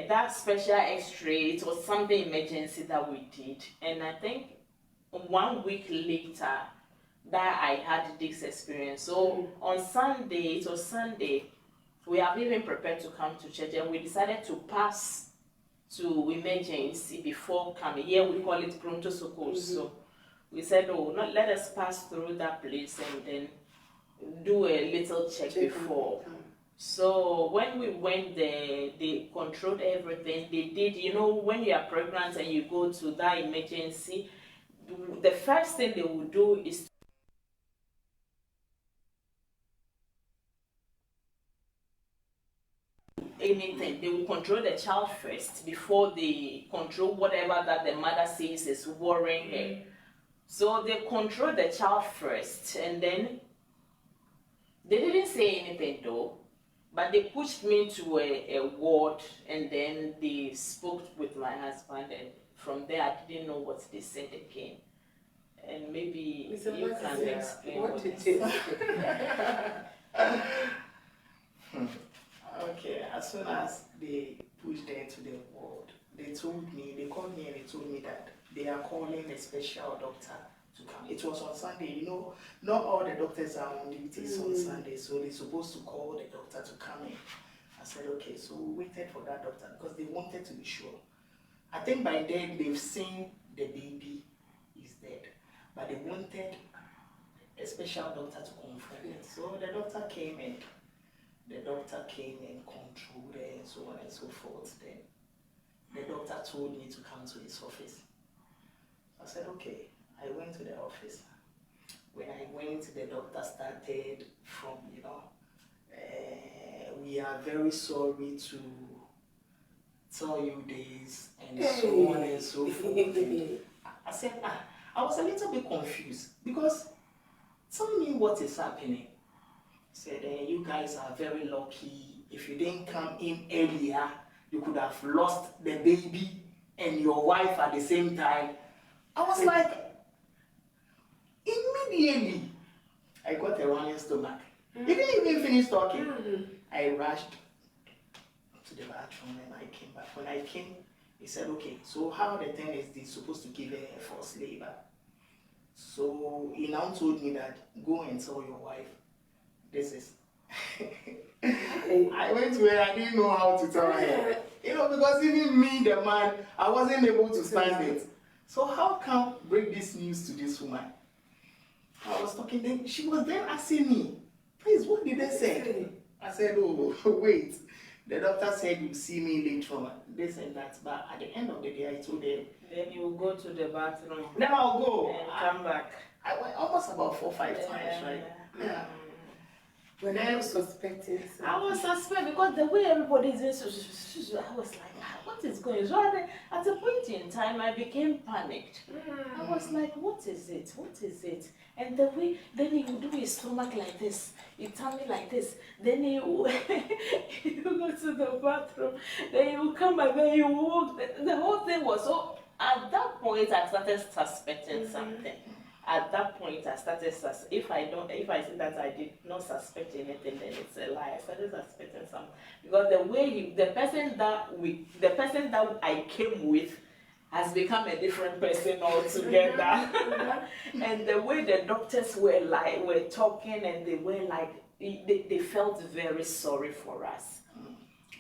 that special X-ray. It was something emergency that we did, and I think 1 week later that I had this experience. So on Sunday, it was Sunday, we have even prepared to come to church, and we decided to pass to emergency before coming. Here we call it pronto socorro. So we said, oh, no, let us pass through that place and then do a little check before. So when we went there, they controlled everything. They did, you know, when you are pregnant and you go to that emergency, the first thing they will do is anything. They will control the child first before they control whatever that the mother says is worrying her. So they control the child first, and then they didn't say anything though, but they pushed me to a ward, and then they spoke with my husband, and from there I didn't know what they said again. And maybe you can explain what it is. Okay, as soon as they pushed her to the ward, they called me and they told me that they are calling a special doctor to come. It was on Sunday, you know, not all the doctors are on duties on Sunday, so they're supposed to call the doctor to come in. I said, okay, so we waited for that doctor because they wanted to be sure. I think by then they've seen the baby is dead, but they wanted a special doctor to confirm it. So the doctor came in. The doctor came and controlled her and so on and so forth. Then the doctor told me to come to his office. I said, okay. I went to the office. When I went, the doctor started from, you know, we are very sorry to tell you this and so on and so forth. And I said, I was a little bit confused because tell me what is happening. Said, you guys are very lucky. If you didn't come in earlier, you could have lost the baby and your wife at the same time. I was like, immediately, I got a running stomach. He didn't even finish talking. I rushed to the bathroom and I came back. When I came, he said, okay, so how the thing is, they're supposed to give her a forced labor. So he now told me that, go and tell your wife. This is. I went to her, I didn't know how to tell her. You know, because even me, the man, I wasn't able to stand it. So how can I break this news to this woman? I was talking to them, she was then asking me, please, what did they say? I said, oh, wait. The doctor said you see me later on, this and that. But at the end of the day, I told them. Then you will go to the bathroom. Then I'll go. And come back. I went almost about 4 or 5 times, right? Yeah. When I was suspecting something. I was suspect because the way everybody is doing, I was like, what is going on? So at a point in time, I became panicked. I was like, what is it? What is it? And the way, then he would do his stomach like this, his tummy like this, then he would you go to the bathroom, then you come and then you walk. The whole thing was so, at that point, I started suspecting something. At that point, I started if I say that I did not suspect anything, then it's a lie. I started suspecting something because the way the person that I came with has become a different person altogether. And the way the doctors were talking, and they were like, they felt very sorry for us.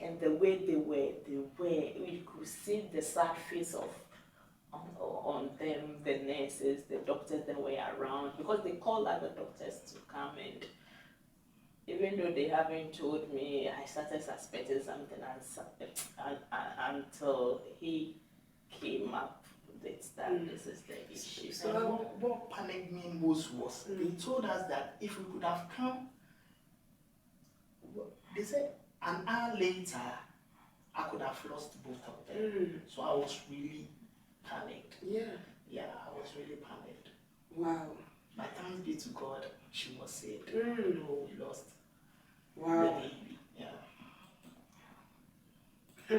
And the way they were, you could see the sad face on them, the nurses, the doctors that were around, because they called other doctors to come, and even though they haven't told me, I started suspecting something until he came up with that this is the issue. So what panicked me most was they told us that if we could have come, they said an hour later, I could have lost both of them. So I was really panicked. Yeah, I was really panicked. Wow. But thanks be to God, she was saved. No, we lost the baby. Yeah.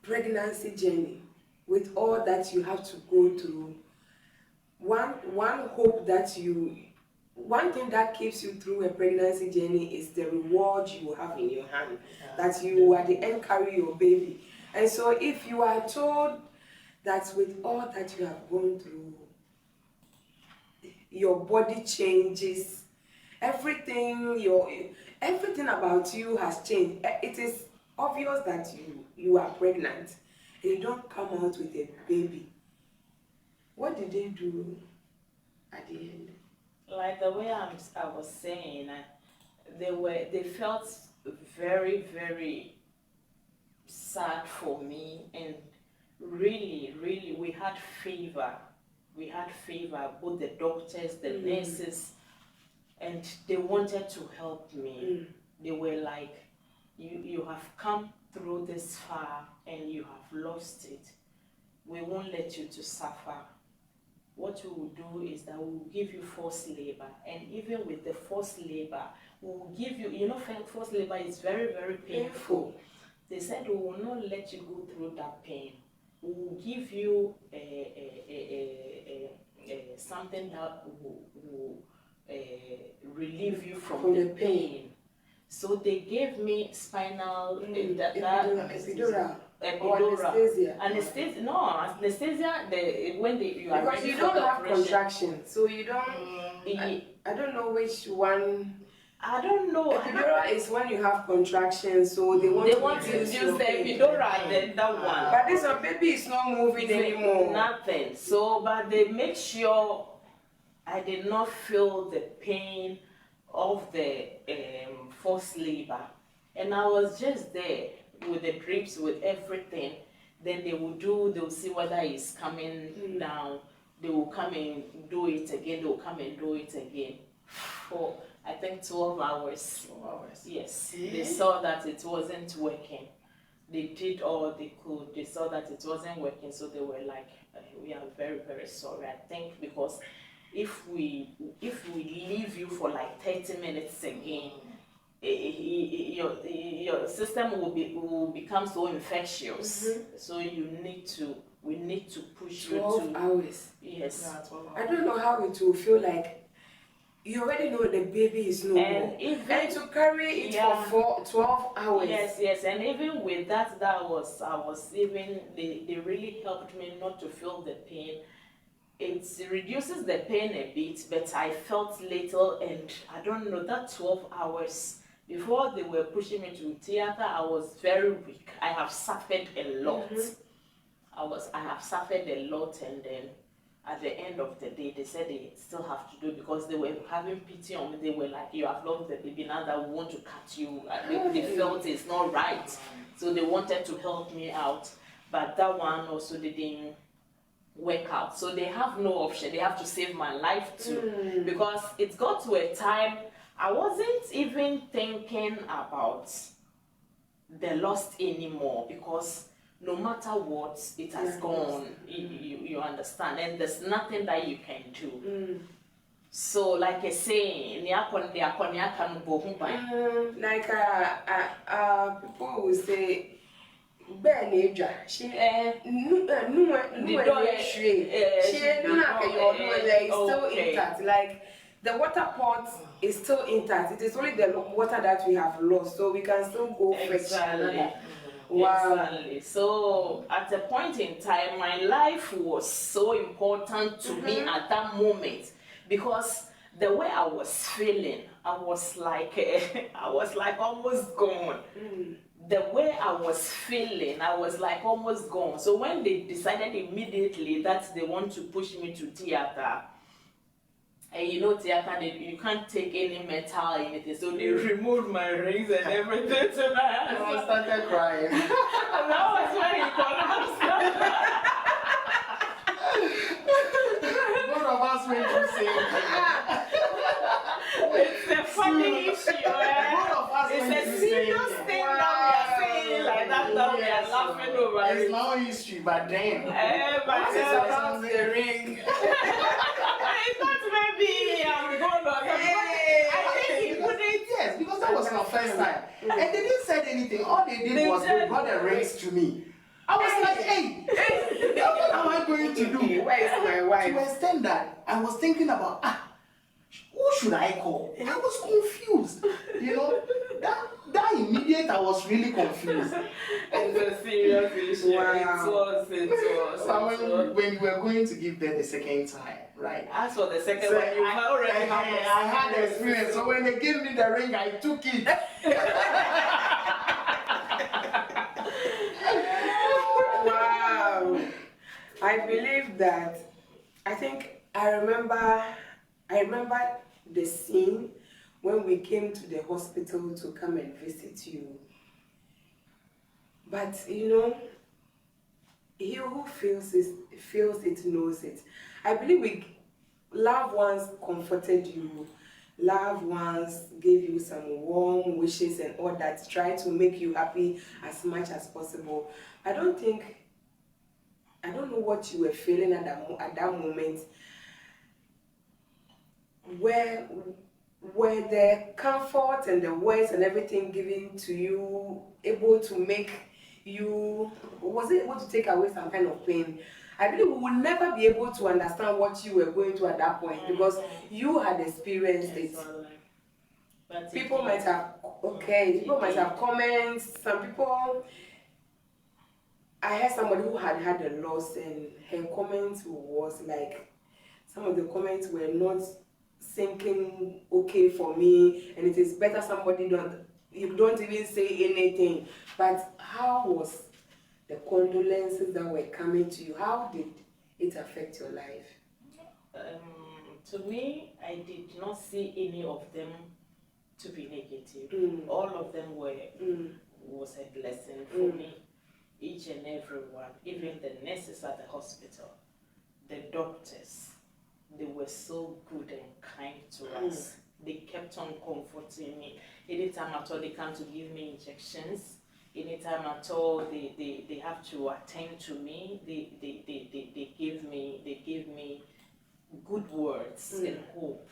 Pregnancy journey, with all that you have to go through, one thing that keeps you through a pregnancy journey is the reward you have in your hand, that you at the end carry your baby. And so if you are told that with all that you have gone through, your body changes, everything about you has changed. It is obvious that you are pregnant and you don't come out with a baby. What did they do at the end? Like the way I was saying, they felt very, very sad for me, and really, we had fever. Both the doctors, the nurses, and they wanted to help me. They were like, you have come through this far and you have lost it. We won't let you to suffer. What we will do is that we will give you forced labor, and even with the forced labor, we will give you, forced labor is very, very painful. They said we will not let you go through that pain. We will give you something that will relieve you from the pain. So they gave me spinal epidural. Anesthesia. No, anesthesia. When you are because ready you for don't the have operation. contraction, so you don't. I don't know which one. I don't know. Epidural is when you have contractions, so they want to use the epidural, then that one. But this one, baby is not moving anymore. Nothing. So, but they make sure I did not feel the pain of the forced labor, and I was just there with the drips, with everything. Then they will see whether it's coming down. They will come and do it again. They will come and do it again for I think 12 hours. 12 hours. Yes. They saw that it wasn't working. They did all they could. They saw that it wasn't working, so they were like, we are very, very sorry. I think because if we leave you for like 30 minutes again, your system will become so infectious. So we need to push you to 12 hours. Yes. Yeah, 12 hours. I don't know how it will feel like. You already know the baby is no more. And to carry it for 12 hours. Yes, and even with that, they really helped me not to feel the pain. It reduces the pain a bit, but I felt little, and I don't know, that 12 hours, before they were pushing me to theater, I was very weak. I have suffered a lot. I have suffered a lot, and then at the end of the day, they said they still have to do it because they were having pity on me. They were like, you have lost the baby, now that we want to cut you. They felt it's not right. So they wanted to help me out. But that one also didn't work out. So they have no option. They have to save my life too. Because it got to a time I wasn't even thinking about the lost anymore because no matter what, it has gone. You understand, and there's nothing that you can do. So, like I say, like people will say, she still intact. Like the water pot is still intact. It is only the water that we have lost, so we can still go fetch another. Wow. Exactly. So at a point in time, my life was so important to me at that moment because the way I was feeling, I was like almost gone. The way I was feeling, I was like almost gone. So when they decided immediately that they want to push me to theater, and you know theater, you can't take any metal, anything. So they removed my rings and everything. So I started crying. And that was when it collapsed. Both of us went through same thing. It's a funny issue. It's a serious thing that we are saying like that we are laughing over. It's now history, but then. But It's about the ring. I thought maybe I'm going on. I think he wouldn't. Yes, because that was my first time. And they didn't say anything. All they did was they brought the rings to me. I was like, hey, what am I going to do? Where is my wife? To extend that, I was thinking about, who should I call? I was confused. You know, that immediate, I was really confused. It's a serious issue. Wow. It was. When you were going to give birth the second time, right? As for the second So one, you already I had the experience. So when they gave me the ring, I took it. Wow. I believe that. I remember the scene when we came to the hospital to come and visit you. But you know, he who feels it knows it. I believe loved ones comforted you. Loved ones gave you some warm wishes and all that, try to make you happy as much as possible. I don't know what you were feeling at that moment. Were the comfort and the words and everything given to you able to make you, was it able to take away some kind of pain? I believe we will never be able to understand what you were going through at that point because you had experienced it. People might have comments. Some people, I heard somebody who had a loss and her comments was like, some of the comments were not sinking okay for me, and it is better you don't even say anything. But how was the condolences that were coming to you? How did it affect your life? To me, I did not see any of them to be negative. All of them was a blessing for me. Each and every one, even the nurses at the hospital, the doctors, they were so good and kind to us. They kept on comforting me. Anytime at all they come to give me injections, anytime at all they have to attend to me, they give me good words and hope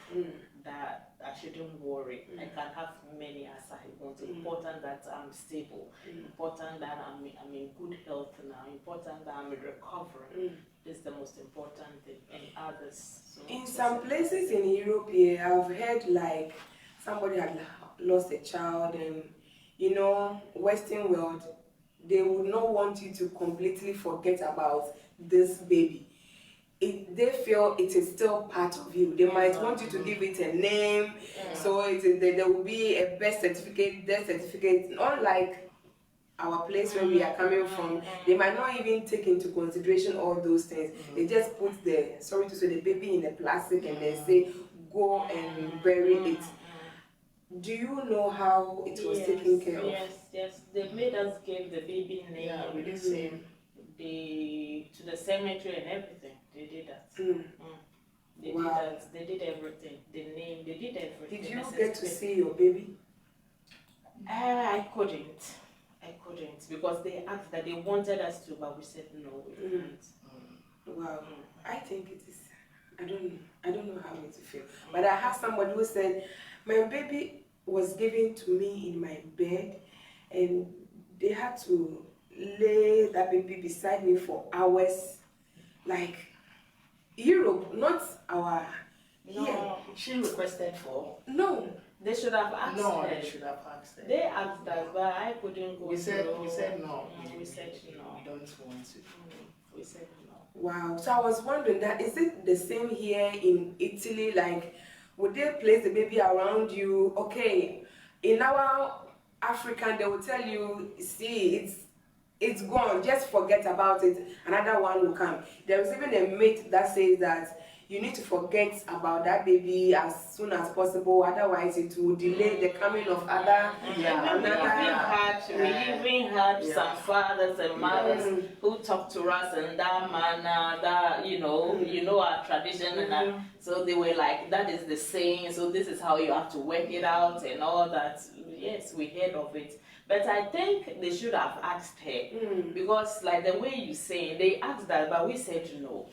that I shouldn't worry. I can have many as I want. Important that I'm stable. Important that I'm in good health now. Important that I'm recovering. This is the most important thing. And others. In some places in Europe, I've heard like somebody had lost a child, and you know, Western world, they would not want you to completely forget about this baby. They feel it is still part of you. They might want you to give it a name, so there will be a birth certificate, death certificate. Not like our place where we are coming from, they might not even take into consideration all those things. They just put the baby in a plastic and then say, go and bury it. Do you know how it was taken care of? Yes. They made us give the baby name. Yeah, we did same. To the cemetery and everything. They did that. They Wow. did that. They did everything. The name. They did everything. Did you necessary. get to see your baby? I couldn't. I couldn't because they asked that they wanted us to, but we said no, we can't. Wow. I think it is. I don't know how it feel. But I had somebody who said, my baby was given to me in my bed, and they had to lay that baby beside me for hours, like Europe, not our here. No, She requested for. No. they should have asked No, her. they should have asked her. They asked us, but I couldn't go. We said through. no. We said no. We don't want to. We said no. Wow. So I was wondering that is it the same here in Italy? Like, would they place the baby around you? Okay, in our African, they will tell you, see, it's gone. Just forget about it. Another one will come. There is even a myth that says that you need to forget about that baby as soon as possible. Otherwise, it will delay the coming of other. Yeah. We even had some fathers and mothers who talked to us in that manner, that you know our tradition, and that, so they were like, that is the saying, so this is how you have to work it out and all that. Yes, we heard of it. But I think they should have asked her because, like the way you say, they asked that, but we said no.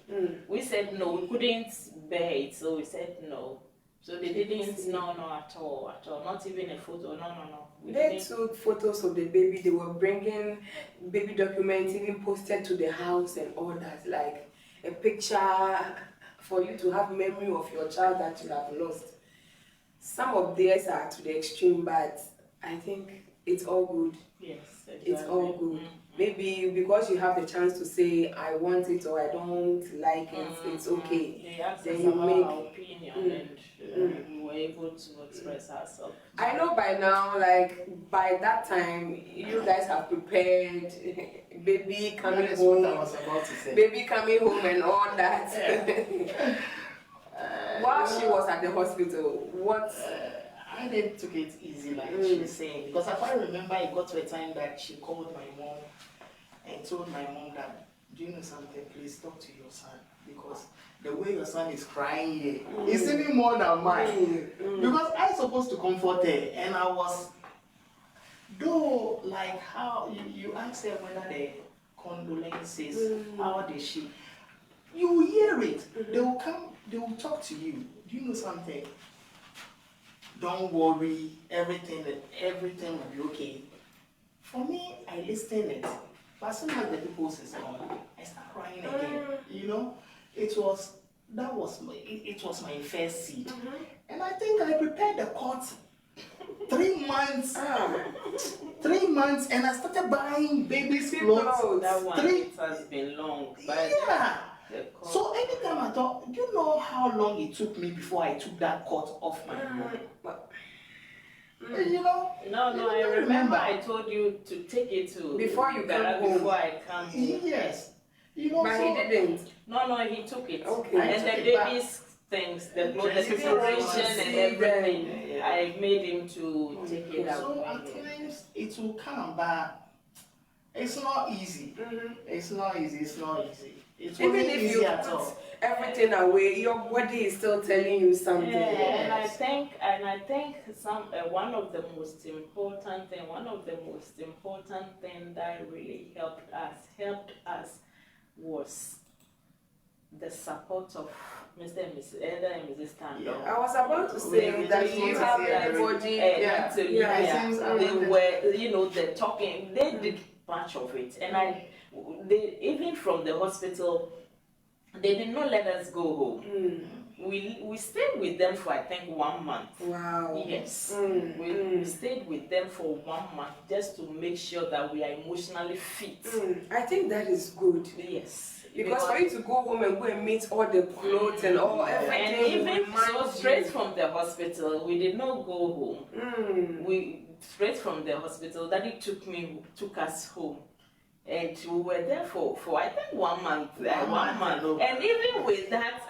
We said no, we couldn't bear it, so we said no. So they didn't, no, at all. Not even a photo, no. They took photos of the baby. They were bringing baby documents, even posted to the house and all that, like a picture for you to have memory of your child that you have lost. Some of theirs are to the extreme, but I think it's all good. Yes, exactly. It's all good. Maybe because you have the chance to say I want it or I don't like it, it's okay. They asked Then us you about make our opinion and we were able to express ourselves. I know by now, like by that time, you guys have prepared baby coming That is what I home, was about to say. baby coming home and all that. While she was at the hospital, what? I didn't took it easy like she was saying, because I quite remember it got to a time that she called my mom and told my mom that, do you know something, please talk to your son, because the way your son is crying here is even more than mine. Because I supposed to comfort her, and I was, though, like how you asked her whether the condolences, how did she, you will hear it, they will come, they will talk to you, do you know something? Don't worry, everything will be okay. For me, I listened it. But as soon as the people says gone, I start crying again. You know, it was my first seed. And I think I prepared the court 3 months. 3 months, and I started buying baby's clothes. That one it has been long. But Yeah. So anytime I thought, do you know how long it took me before I took that cut off my mom? You know? No, I remember I told you to take it to Before you come home. before I come home. Yes. You know, But so, he didn't. No, he took it. Okay. And the baby's things, the preparation and everything, I made him to take it out. So at times it will come, but it's not easy. It's not easy. It wasn't Even if easy you at put all. everything away, your body is still telling you something. And I think one of the most important thing that really helped us was the support of Mr. and Mrs. Elder and Mrs. Tando. I was about to say that you have everybody. They were, they're talking. They did much of it, and they even from the hospital, they did not let us go home. We stayed with them for I think 1 month. Wow. Yes, we stayed with them for 1 month just to make sure that we are emotionally fit. I think that is good. Yes. Because for you to go home and go and meet all the clothes and all everything, and even reminds so straight you. from the hospital, we did not go home. We straight from the hospital, Daddy took us home, and we were there for I think 1 month. 1 month, and even with that,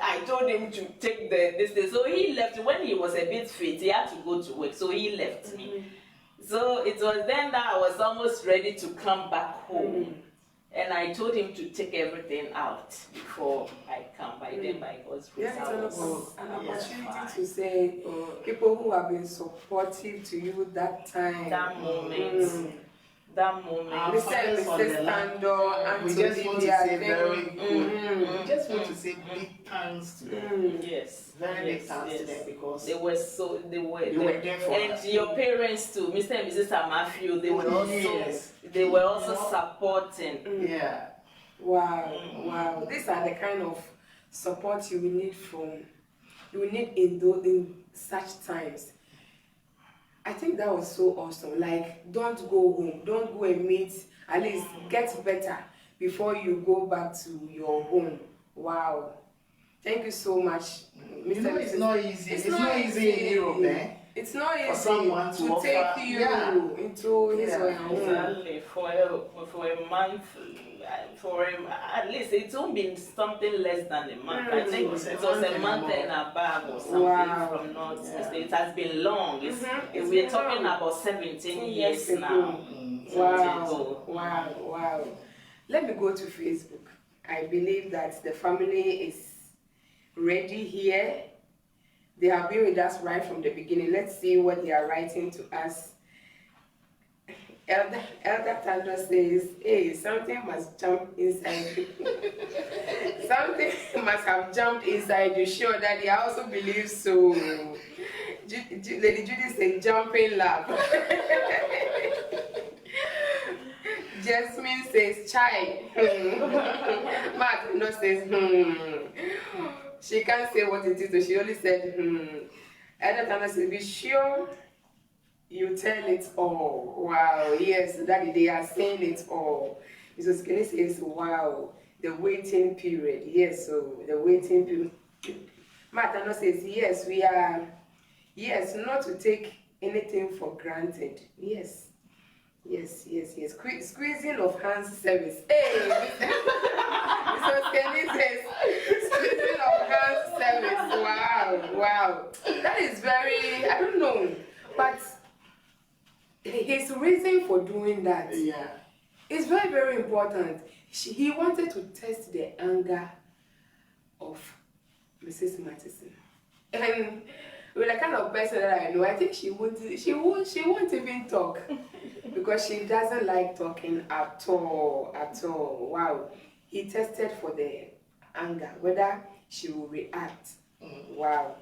I told him to take this day. So he left when he was a bit fit. He had to go to work, so he left me. So it was then that I was almost ready to come back home. And I told him to take everything out before I come. By then, by God's grace, Yeah, I it's was an yes, opportunity to say people who have been supportive to you that time. that moment. That moment. Our fathers on the land, Stando, we Auntie just want to Olivia, say very good. Mm. We just want to say big thanks to them. Yes. Very big yes, thanks yes. to them because They were so they were there for and us. your parents too, Mr. and Mrs. Amafio, they were also Yes. supporting. Yeah. Wow, wow. These are the kind of support you will need in such times. I think that was so awesome. Like, don't go home, don't go and meet, at least get better before you go back to your home. Wow. Thank you so much, Mr. You know, it's Mrs. not easy. It's not easy in Europe, eh? It's not easy someone to offer- take you into his or her home. Exactly. For a month, at least it won't be something less than a month. I think it was a month and above or something Wow. from not. It has been long. We're been talking long. about 17 Years years now. Wow, wow, wow. Let me go to Facebook. I believe that the family is ready here. They have been with us right from the beginning. Let's see what they are writing to us. Elder Tandra says, hey, something must jump inside you. Something must have jumped inside you. Sure, Daddy, I also believe so. Lady Judy says, jumping laugh. Jasmine says, chai. Mark no says, She can't say what it is, so she only said, Elder Tandra says, be sure you tell it all. Wow, yes, Daddy, they are saying it all. Mrs. Kenny says, wow, the waiting period. Yes, so the waiting period. Matano says, yes, we are, yes, not to take anything for granted. Yes. Yes. Squeezing of hands service. Hey, Mrs. Kenny says, squeezing of hands service. Wow. That is very, I don't know, but his reason for doing that is very, very important. He wanted to test the anger of Mrs. Matheson. And with the kind of person that I know, I think she won't even talk because she doesn't like talking at all. Wow. He tested for the anger, whether she will react. Wow.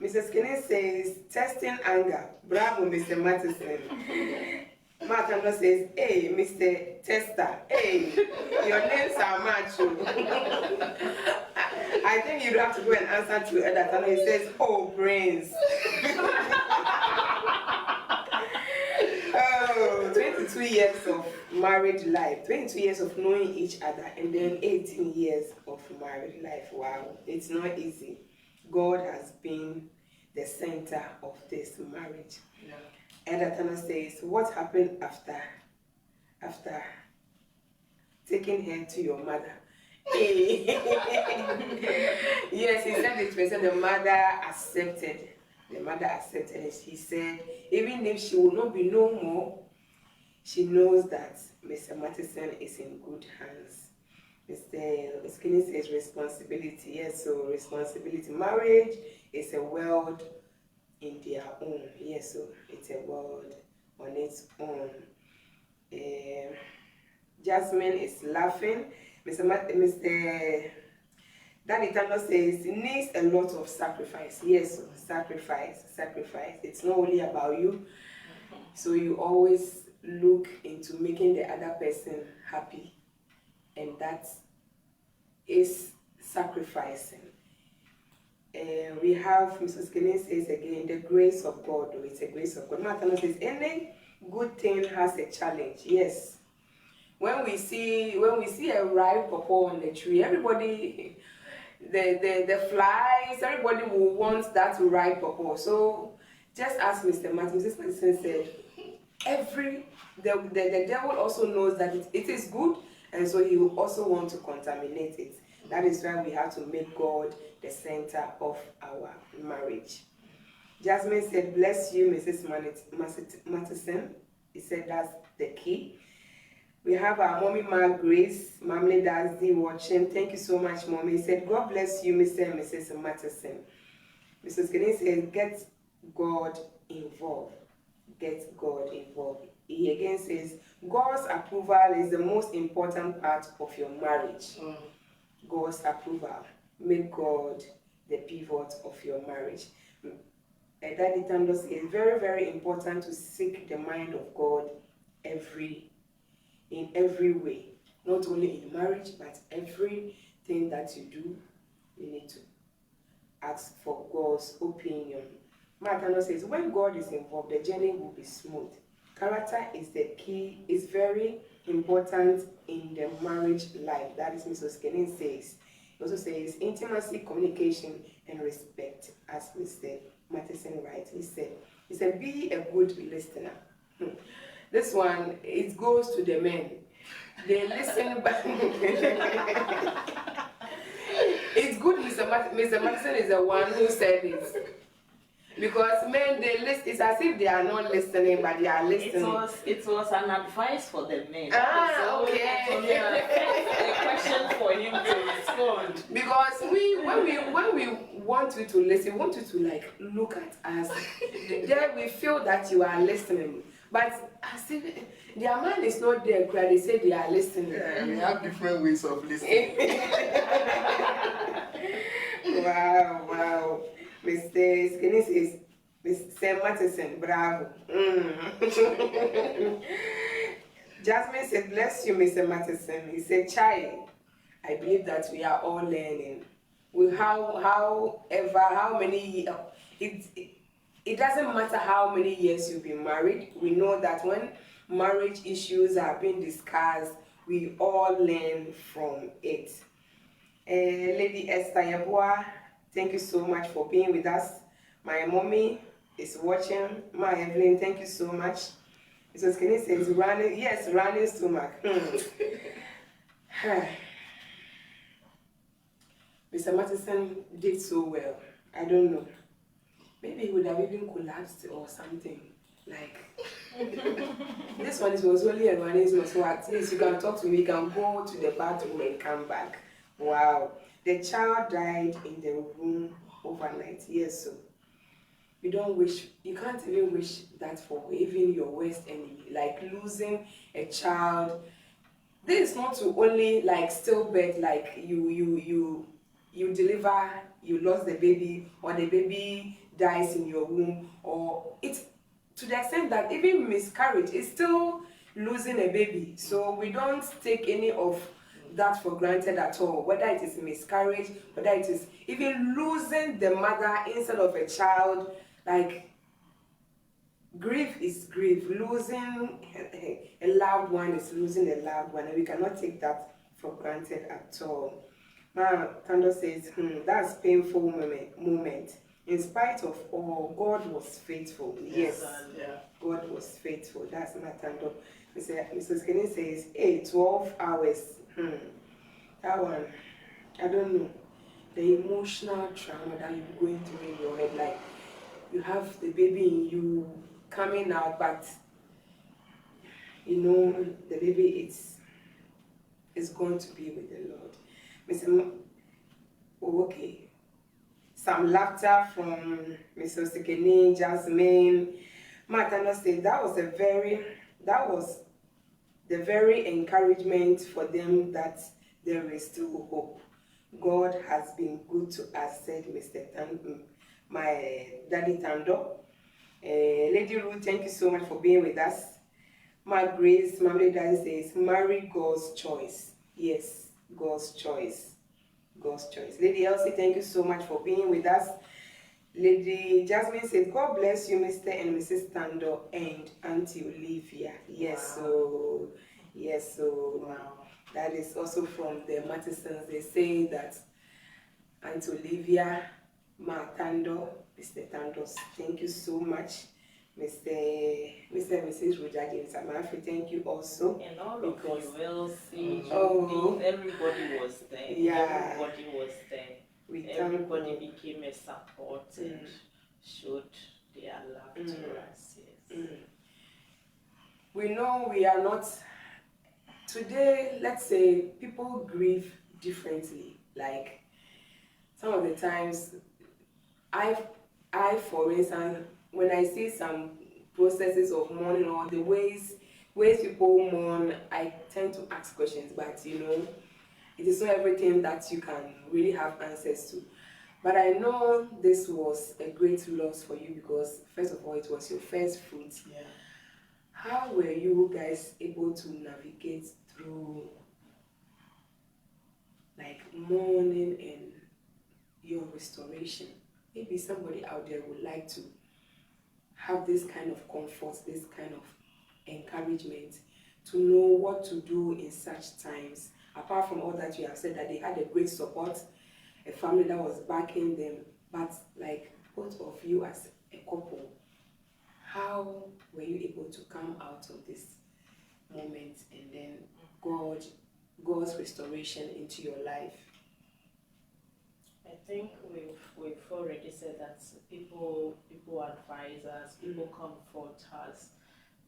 Mrs. Kinney says, testing anger. Bravo, Mr. Matheson. Martha says, hey, Mr. Tester. Hey, your names are macho. I think you have to go and answer to Edda. He says, oh, brains. 22 years of married life, 22 years of knowing each other, and then 18 years of married life. Wow, it's not easy. God has been the center of this marriage. Elder Tana says, what happened after taking her to your mother? Yes, he said it. He said the mother accepted. The mother accepted it. He said, even if she will not be no more, she knows that Mr. Matheson is in good hands. Mr. Skinny says responsibility. Yes, so responsibility. Marriage is a world in their own. Yes, so it's a world on its own. Jasmine is laughing. Mr. Daddy Tano says it needs a lot of sacrifice. Yes, so sacrifice. It's not only about you. So you always look into making the other person happy. And that is sacrificing. We have Mrs. Kenny says again, the grace of God. Oh, it's a grace of God. Matano says, any good thing has a challenge. Yes. When we see a ripe pawpaw on the tree, everybody, the flies, everybody will want that ripe pawpaw. So just as Mr. Matheson said, the devil also knows that it is good, and so he will also want to contaminate it. That is why we have to make God the center of our marriage. Jasmine said, bless you, Mrs. Matheson. He said that's the key. We have our mommy, Ma Grace, Mamle Dazdi watching. Thank you so much, mommy. He said, God bless you, Mr. and Mrs. Matteson. Mrs. Kenny says, get God involved. Get God involved. He again says, God's approval is the most important part of your marriage. God's approval. Make God the pivot of your marriage. Daddy Tando says, it's very, very important to seek the mind of God in every way. Not only in marriage, but everything that you do, you need to ask for God's opinion. Matano says, when God is involved, the journey will be smooth. Character is the key, is very important in the marriage life. That is Mrs. Kenin says. He also says intimacy, communication, and respect, as Mr. Matteson rightly said. He said, be a good listener. This one, it goes to the men. They listen back. It's good Mr. Matteson is the one who said it. Because men, they listen. It's as if they are not listening, but they are listening. It was an advice for the men. So okay. It was a question for him to respond. Because when we want you to listen, we want you to like look at us. Then we feel that you are listening, but as if their mind is not there. They say they are listening. Yeah, we have different ways of listening. Wow. Mr. Skinny says, Mr. Matteson, bravo. Jasmine said, bless you, Mr. Matteson. He said, child, I believe that we are all learning. However, how many it doesn't matter how many years you've been married. We know that when marriage issues are being discussed, we all learn from it. Lady Esther Yabua, thank you so much for being with us. My mommy is watching. My Evelyn, thank you so much. Mrs. Kenny says, running stomach. Mr. Matteson did so well. I don't know. Maybe he would have even collapsed or something. Like, this one was only a running stomach, so at least you can talk to me, you can go to the bathroom and come back. Wow. The child died in the room overnight. Yes, so you can't even wish that for even your worst enemy. Like losing a child. This is not to only like stillbirth, like you deliver, you lost the baby, or the baby dies in your womb, or it's to the extent that even miscarriage is still losing a baby. So we don't take any of that for granted at all, whether it is miscarriage, whether it is even losing the mother instead of a child. Like, grief is grief. Losing a loved one is losing a loved one, and we cannot take that for granted at all. Ma Tando says, that's painful moment. In spite of all, God was faithful. Yes, God was faithful. That's Ma Tando. Mrs. Kenny says, 12 hours. That one, I don't know. The emotional trauma that you're going through in your head, like you have the baby in you coming out, but you know the baby is going to be with the Lord. Okay. Some laughter from Mr. Sikeni, Jasmine. Matana said that was the very encouragement for them that there is still hope. God has been good to us, said my Daddy Tando. Lady Ruth, thank you so much for being with us. My Grace, Mammy Daddy says, marry God's choice. Yes, God's choice. God's choice. Lady Elsie, thank you so much for being with us. Lady Jasmine says, God bless you, Mr. and Mrs. Tando and Auntie Olivia. Yes, wow. Wow. That is also from the Mattesons. They say that Auntie Olivia, Ma Tando, Mr. Tandos, thank you so much. Mr. and Mrs. Roger James Amafi, thank you also. And all of you will see, everybody was there. Yeah. Everybody was there. Everybody became a support and showed their love to us. Yes. We know we are not today, let's say people grieve differently. Like some of the times, I for instance, when I see some processes of mourning or the ways people mourn, I tend to ask questions. But you know, it is not everything that you can really have answers to. But I know this was a great loss for you because first of all, it was your first fruit. Yeah. How were you guys able to navigate through like mourning and your restoration? Maybe somebody out there would like to have this kind of comfort, this kind of encouragement to know what to do in such times. Apart from all that you have said, that they had a great support, a family that was backing them, but like both of you as a couple, how were you able to come out of this moment and then God's restoration into your life? I think we've already said that people advise us, people comfort us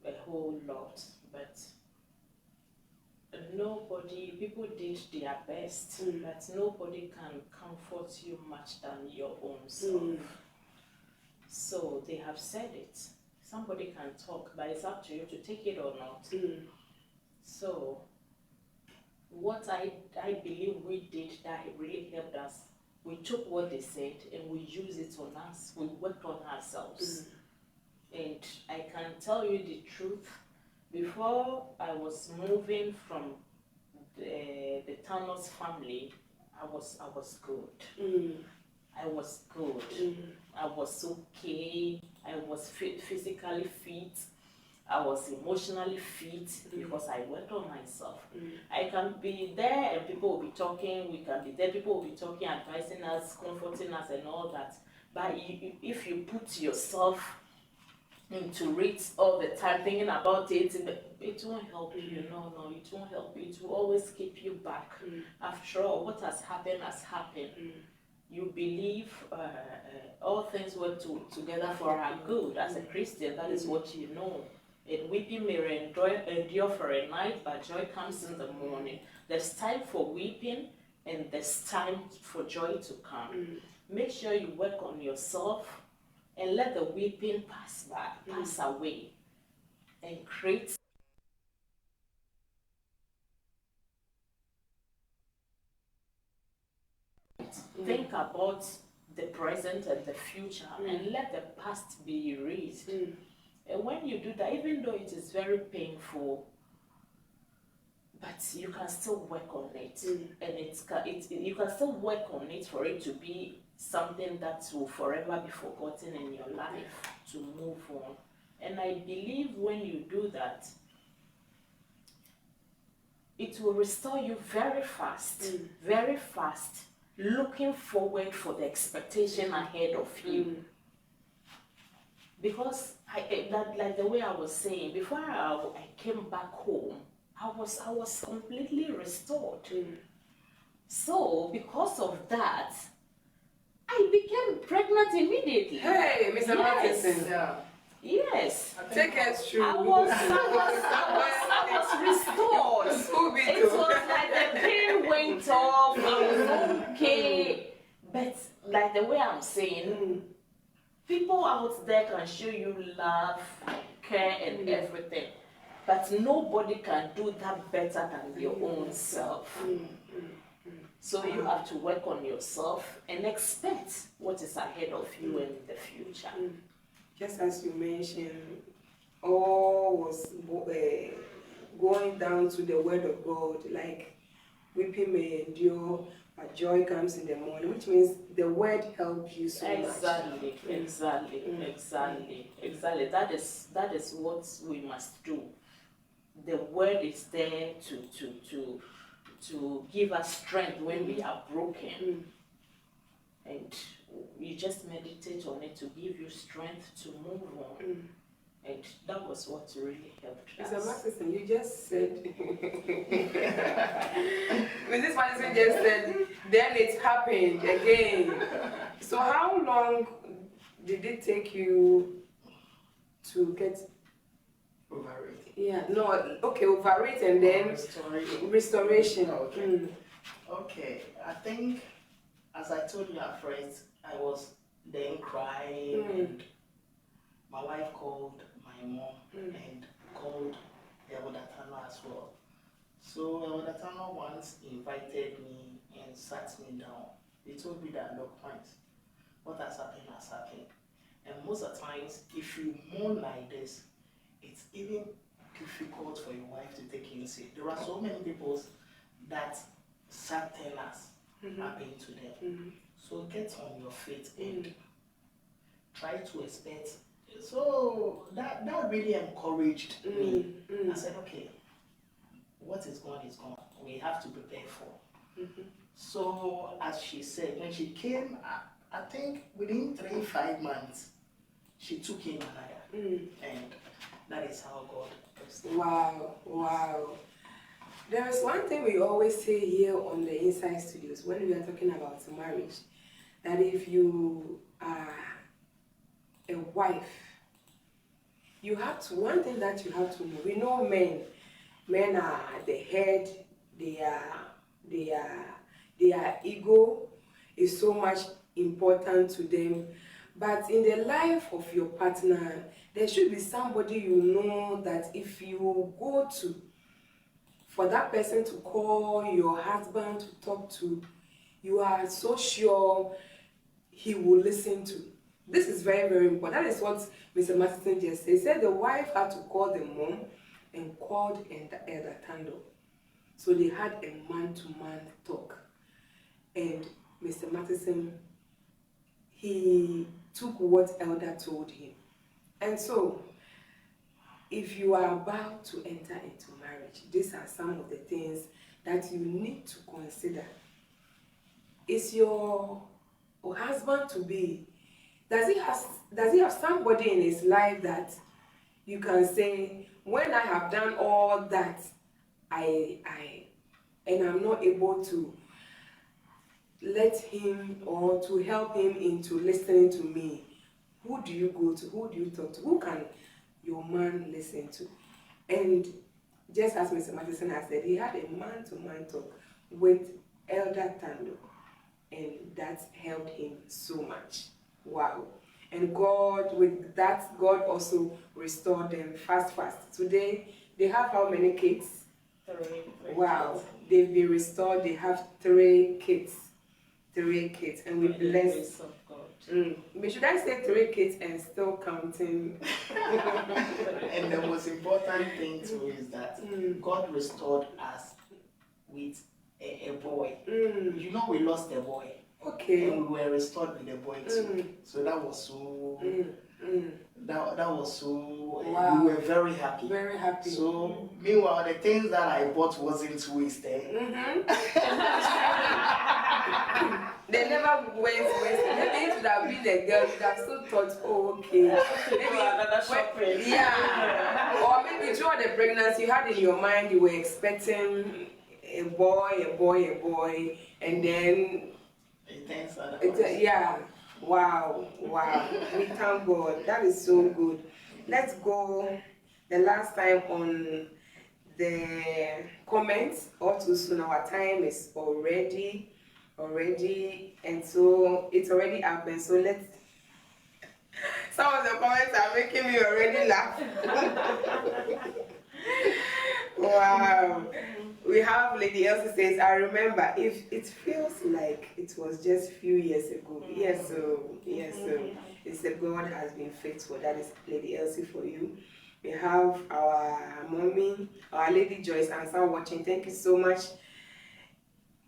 a whole lot, but people did their best, but nobody can comfort you much than your own self. So they have said it. Somebody can talk, but it's up to you to take it or not. So what I believe we did that really helped us, we took what they said and we used it on us. We worked on ourselves. And I can tell you the truth, before I was moving from the Thanos family, I was good. I was good. I was okay. I was physically fit. I was emotionally fit because I worked on myself. I can be there and people will be talking. We can be there. People will be talking, advising us, comforting us, and all that. But if you put yourself into it all the time, thinking about it, it won't help you. No, it won't help you. It will always keep you back. After all, what has happened has happened. You believe all things work together for our good. As a Christian, that is what you know. And weeping may endure for a night, but joy comes in the morning. There's time for weeping, and there's time for joy to come. Make sure you work on yourself, and let the weeping pass away, and create think about the present and the future, and let the past be erased. And when you do that, even though it is very painful, but you can still work on it, and you can still work on it for it to be something that will forever be forgotten in your life, to move on. And I believe when you do that, it will restore you very fast, looking forward for the expectation ahead of you. Because like the way I was saying, before I came back home, I was completely restored. So because of that, I became pregnant immediately. Hey, Mr. Martinson. Yes. Take us through. I was restored. It was like the pain went off. I was okay. But like the way I'm saying, people out there can show you love, care, and everything, but nobody can do that better than your own self. So you have to work on yourself and expect what is ahead of you in the future. Just as you mentioned, all was going down to the word of God, like weeping may endure, but joy comes in the morning, which means the word helps you so much. Exactly. That is what we must do. The word is there to give us strength when we are broken. And you just meditate on it to give you strength to move on. And that was what really helped us. Mr. Martinson, you just said, Mrs. Martinson just said, then it happened again. So how long did it take you to get over it? Yeah, no, okay, overrate and then restoration. Okay. Okay, I think, as I told you at first, I was then crying, and my wife called my mom and called Elder Tano as well. So Elder Tano once invited me and sat me down. He told me that, look, Prince, what has happened. And most of the times, if you mourn like this, it's even difficult for your wife to take in sick. There are so many people that sad tellers happen to them. So get on your feet and try to expect. So that really encouraged me. I said, okay, what is gone is gone. We have to prepare for. So as she said, when she came, I think within 3-5 months, she took in another. And that is how God works. Wow. There is one thing we always say here on the Inside Studios when we are talking about marriage, that if you are a wife, you have to, one thing that you have to know, we know men are the head, their ego is so much important to them. But in the life of your partner, there should be somebody you know that if you go to, for that person to call your husband to talk to, you are so sure he will listen to. This is very, very important. That is what Mr. Masterson just said. He said the wife had to call the mom and called Elder Tando. So they had a man-to-man talk. And Mr. Masterson, he took what Elder told him. And so, if you are about to enter into marriage, these are some of the things that you need to consider. Is your husband to be, does he have somebody in his life that you can say, when I have done all that, and I'm not able to let him or to help him into listening to me, who do you go to? Who do you talk to? Who can your man listen to? And just as Mr. Matheson has said, he had a man-to-man talk with Elder Tando, and that helped him so much. Wow. And God, with that, God also restored them fast. Today, they have how many kids? 3. Wow. They've been restored. They have 3 kids. 3 kids. And we bless. But should I say 3 kids and still counting? And the most important thing too is that God restored us with a boy. You know, we lost a boy. Okay. And we were restored with a boy too. So that was so. That was so. Wow. We were very happy. Very happy. So meanwhile, the things that I bought wasn't wasted. They never went wasted. Maybe it would have been a girl that still thought, oh, okay. Maybe another shopping. Yeah. Or maybe throughout the pregnancy you had in your mind you were expecting a boy, and then yeah. Wow. We thank God. That is so good. Let's go the last time on the comments. All too soon, our time is already, and so it's already up, and so let's. Some of the comments are making me already laugh. Wow. We have Lady Elsie says, I remember, if it feels like it was just a few years ago. Yes, so it's that God has been faithful. That is Lady Elsie for you. We have our mommy, our Lady Joyce Ansa watching. Thank you so much.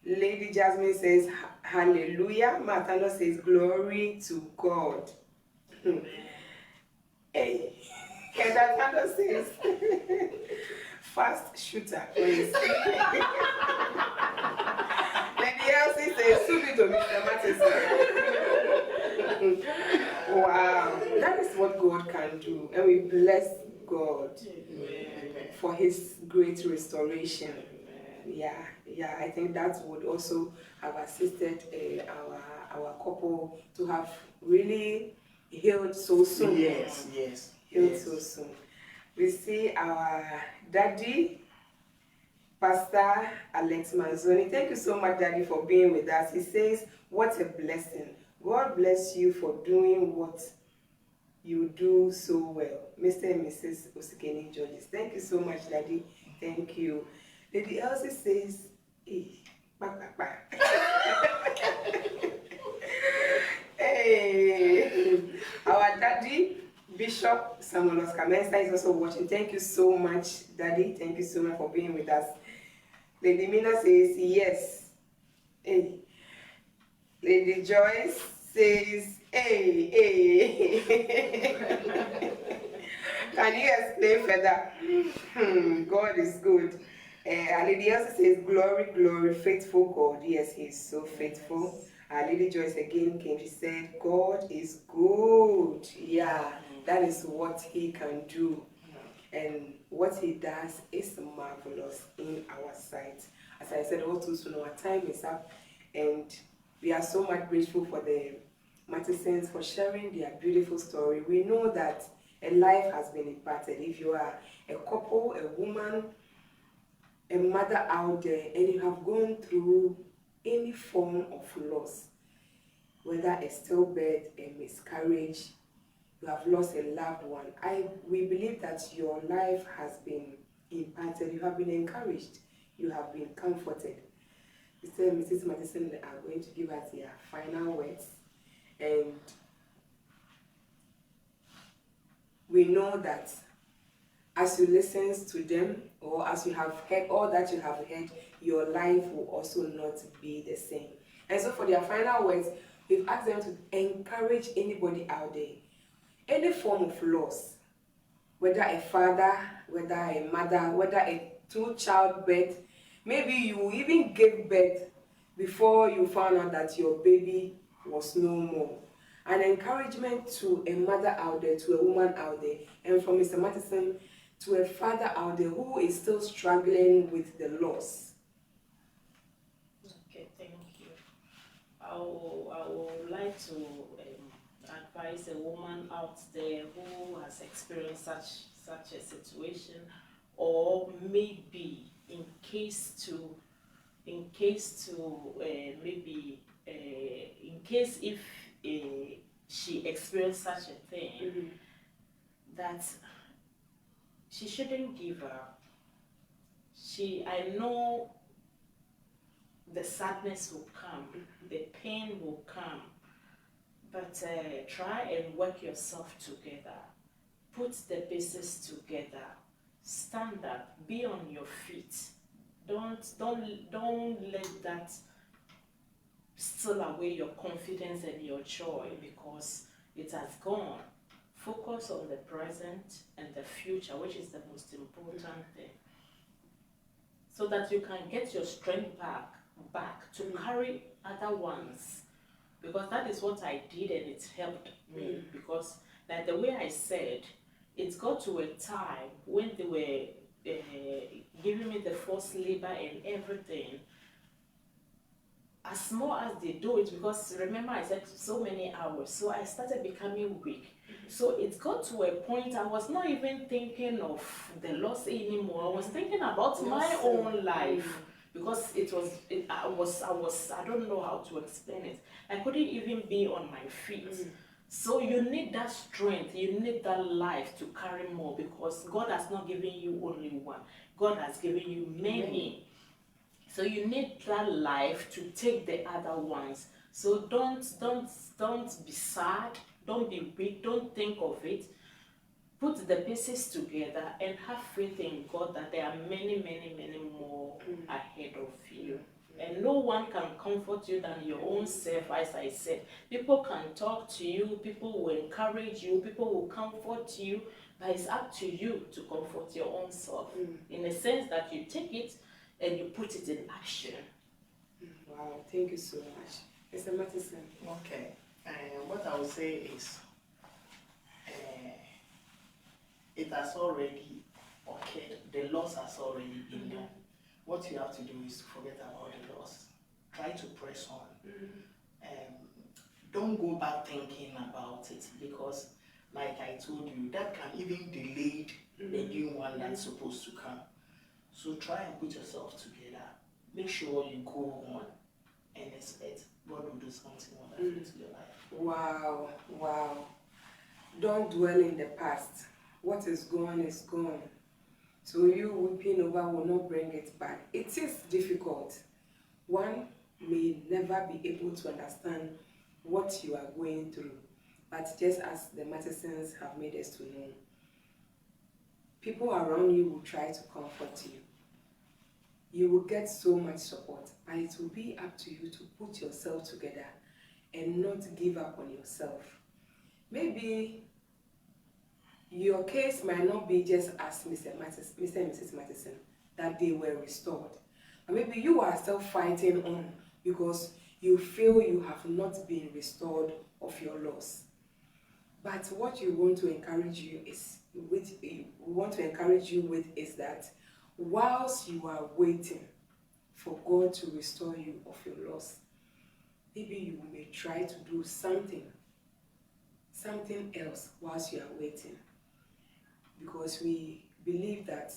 Lady Jasmine says, hallelujah. Matano says, glory to God. Hey, Matano says, fast shooter, please. Lady Elsie says, subito, Mr. Matheson. Wow, that is what God can do, and we bless God for His great restoration. Yeah, I think that would also have assisted our couple to have really healed so soon. Yes. Healed so soon. We see our daddy, Pastor Alex Manzoni. Thank you so much, Daddy, for being with us. He says, what a blessing. God bless you for doing what you do so well. Mr. and Mrs. Osikeni Georges. Thank you so much, Daddy. Thank you. Lady Elsie says, hey, hey. Our daddy, Bishop Samuel Oscar Mensa, is also watching. Thank you so much, Daddy. Thank you so much for being with us. Lady Mina says, yes. Hey. Lady Joyce says, hey, hey. Can you explain further? God is good. Lady Elsa says, glory, glory, faithful God. Yes, He is so faithful. Lady Joyce again came. She said, God is good. Yeah, that is what He can do. And what He does is marvelous in our sight. As I said all too soon, our time is up. And we are so much grateful for the Mattisons for sharing their beautiful story. We know that a life has been imparted. If you are a couple, a woman, a mother out there, and you have gone through any form of loss, whether a stillbirth, a miscarriage, you have lost a loved one, we believe that your life has been imparted. You have been encouraged. You have been comforted. Mr. and Mrs. Mattison are going to give us their final words. And we know that as you listen to them, or as you have heard all that you have heard, your life will also not be the same. And so for their final words, we've asked them to encourage anybody out there, any form of loss, whether a father, whether a mother, whether a two-child birth, maybe you even gave birth before you found out that your baby was no more. An encouragement to a mother out there, to a woman out there, and from Mr. Mattison to a father out there who is still struggling with the loss. Okay, thank you. I would like to advise a woman out there who has experienced such a situation, or maybe in case if she experienced such a thing, that she shouldn't give up. I know the sadness will come, the pain will come, but try and work yourself together. Put the pieces together. Stand up. Be on your feet. Don't let that steal away your confidence and your joy, because it has gone. Focus on the present and the future, which is the most important thing, so that you can get your strength back to carry other ones, because that is what I did, and it helped me. Because like the way I said, it got to a time when they were giving me the forced labor and everything. As more as they do it, because remember I said so many hours, so I started becoming weak. So it got to a point I was not even thinking of the loss anymore. I was thinking about my own life, because I don't know how to explain it. I couldn't even be on my feet. So you need that strength, you need that life to carry more, because God has not given you only one. God has given you many. So you need that life to take the other ones. So don't be sad, don't be weak, don't think of it. Put the pieces together and have faith in God that there are many, many, many more ahead of you. And no one can comfort you than your own self, as I said. People can talk to you, people will encourage you, people will comfort you, but it's up to you to comfort your own self. In a sense that you take it and you put it in action. Wow, thank you so much. Mr. Mattison. Okay, what I would say is, it has already occurred. The loss has already been done. What you have to do is to forget about the loss. Try to press on. Don't go back thinking about it, because like I told you, that can even delay the new one that's supposed to come. So try and put yourself together. Make sure you go on and expect God will do something wonderful to your life. Wow, wow. Don't dwell in the past. What is gone is gone. So you weeping over will not bring it back. It is difficult. One may never be able to understand what you are going through. But just as the Mathesons have made us to know, people around you will try to comfort you. You will get so much support, but it will be up to you to put yourself together and not give up on yourself. Maybe your case might not be just as Mr. and Mrs. Matheson, that they were restored. Or maybe you are still fighting on because you feel you have not been restored of your loss. But what you want to encourage you with is that whilst you are waiting for God to restore you of your loss, maybe you may try to do something else whilst you are waiting. Because we believe that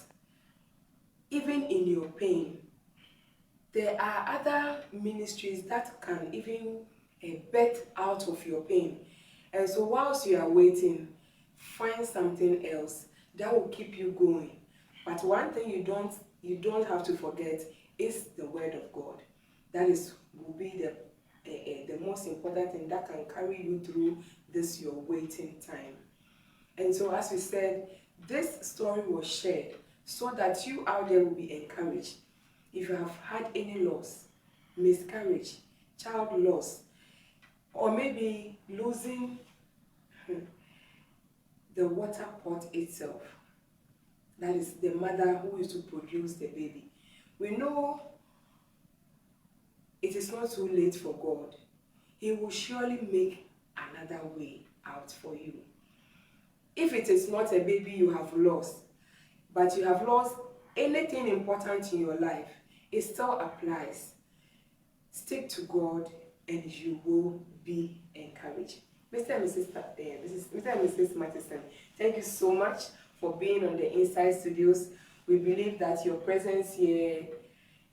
even in your pain, there are other ministries that can even birth out of your pain. And so whilst you are waiting, find something else that will keep you going. But one thing you don't have to forget is the word of God. That will be the most important thing that can carry you through this your waiting time. And so as we said, this story was shared so that you out there will be encouraged. If you have had any loss, miscarriage, child loss, or maybe losing the water pot itself, that is the mother who used to produce the baby. We know it is not too late for God. He will surely make another way out for you. If it is not a baby you have lost, but you have lost anything important in your life, it still applies. Stick to God and you will be encouraged. Mr. and Mrs. Matheson, thank you so much for being on the Inside Studios. We believe that your presence here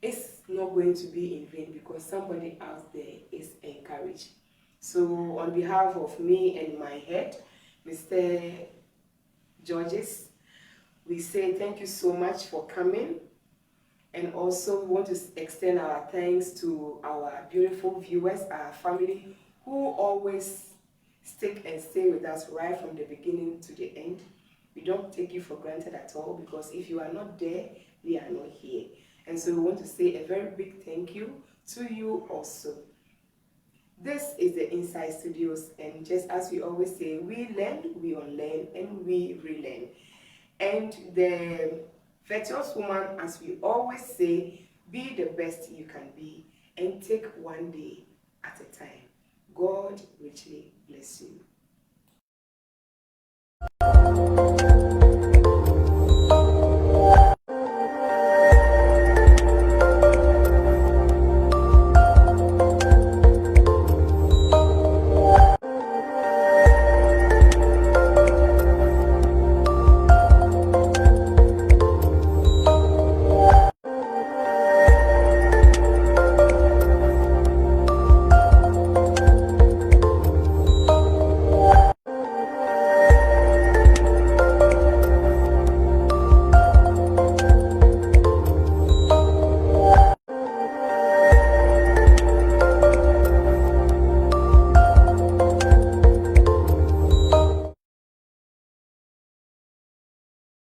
is not going to be in vain because somebody out there is encouraged. So on behalf of me and my head, Mr. Georges, we say thank you so much for coming. And also we want to extend our thanks to our beautiful viewers, our family, who always stick and stay with us right from the beginning to the end. We don't take you for granted at all, because if you are not there, we are not here. And so we want to say a very big thank you to you also. This is the Inside Studios, and just as we always say, we learn, we unlearn, and we relearn. And the virtuous woman, as we always say, be the best you can be and take one day at a time. God richly bless you.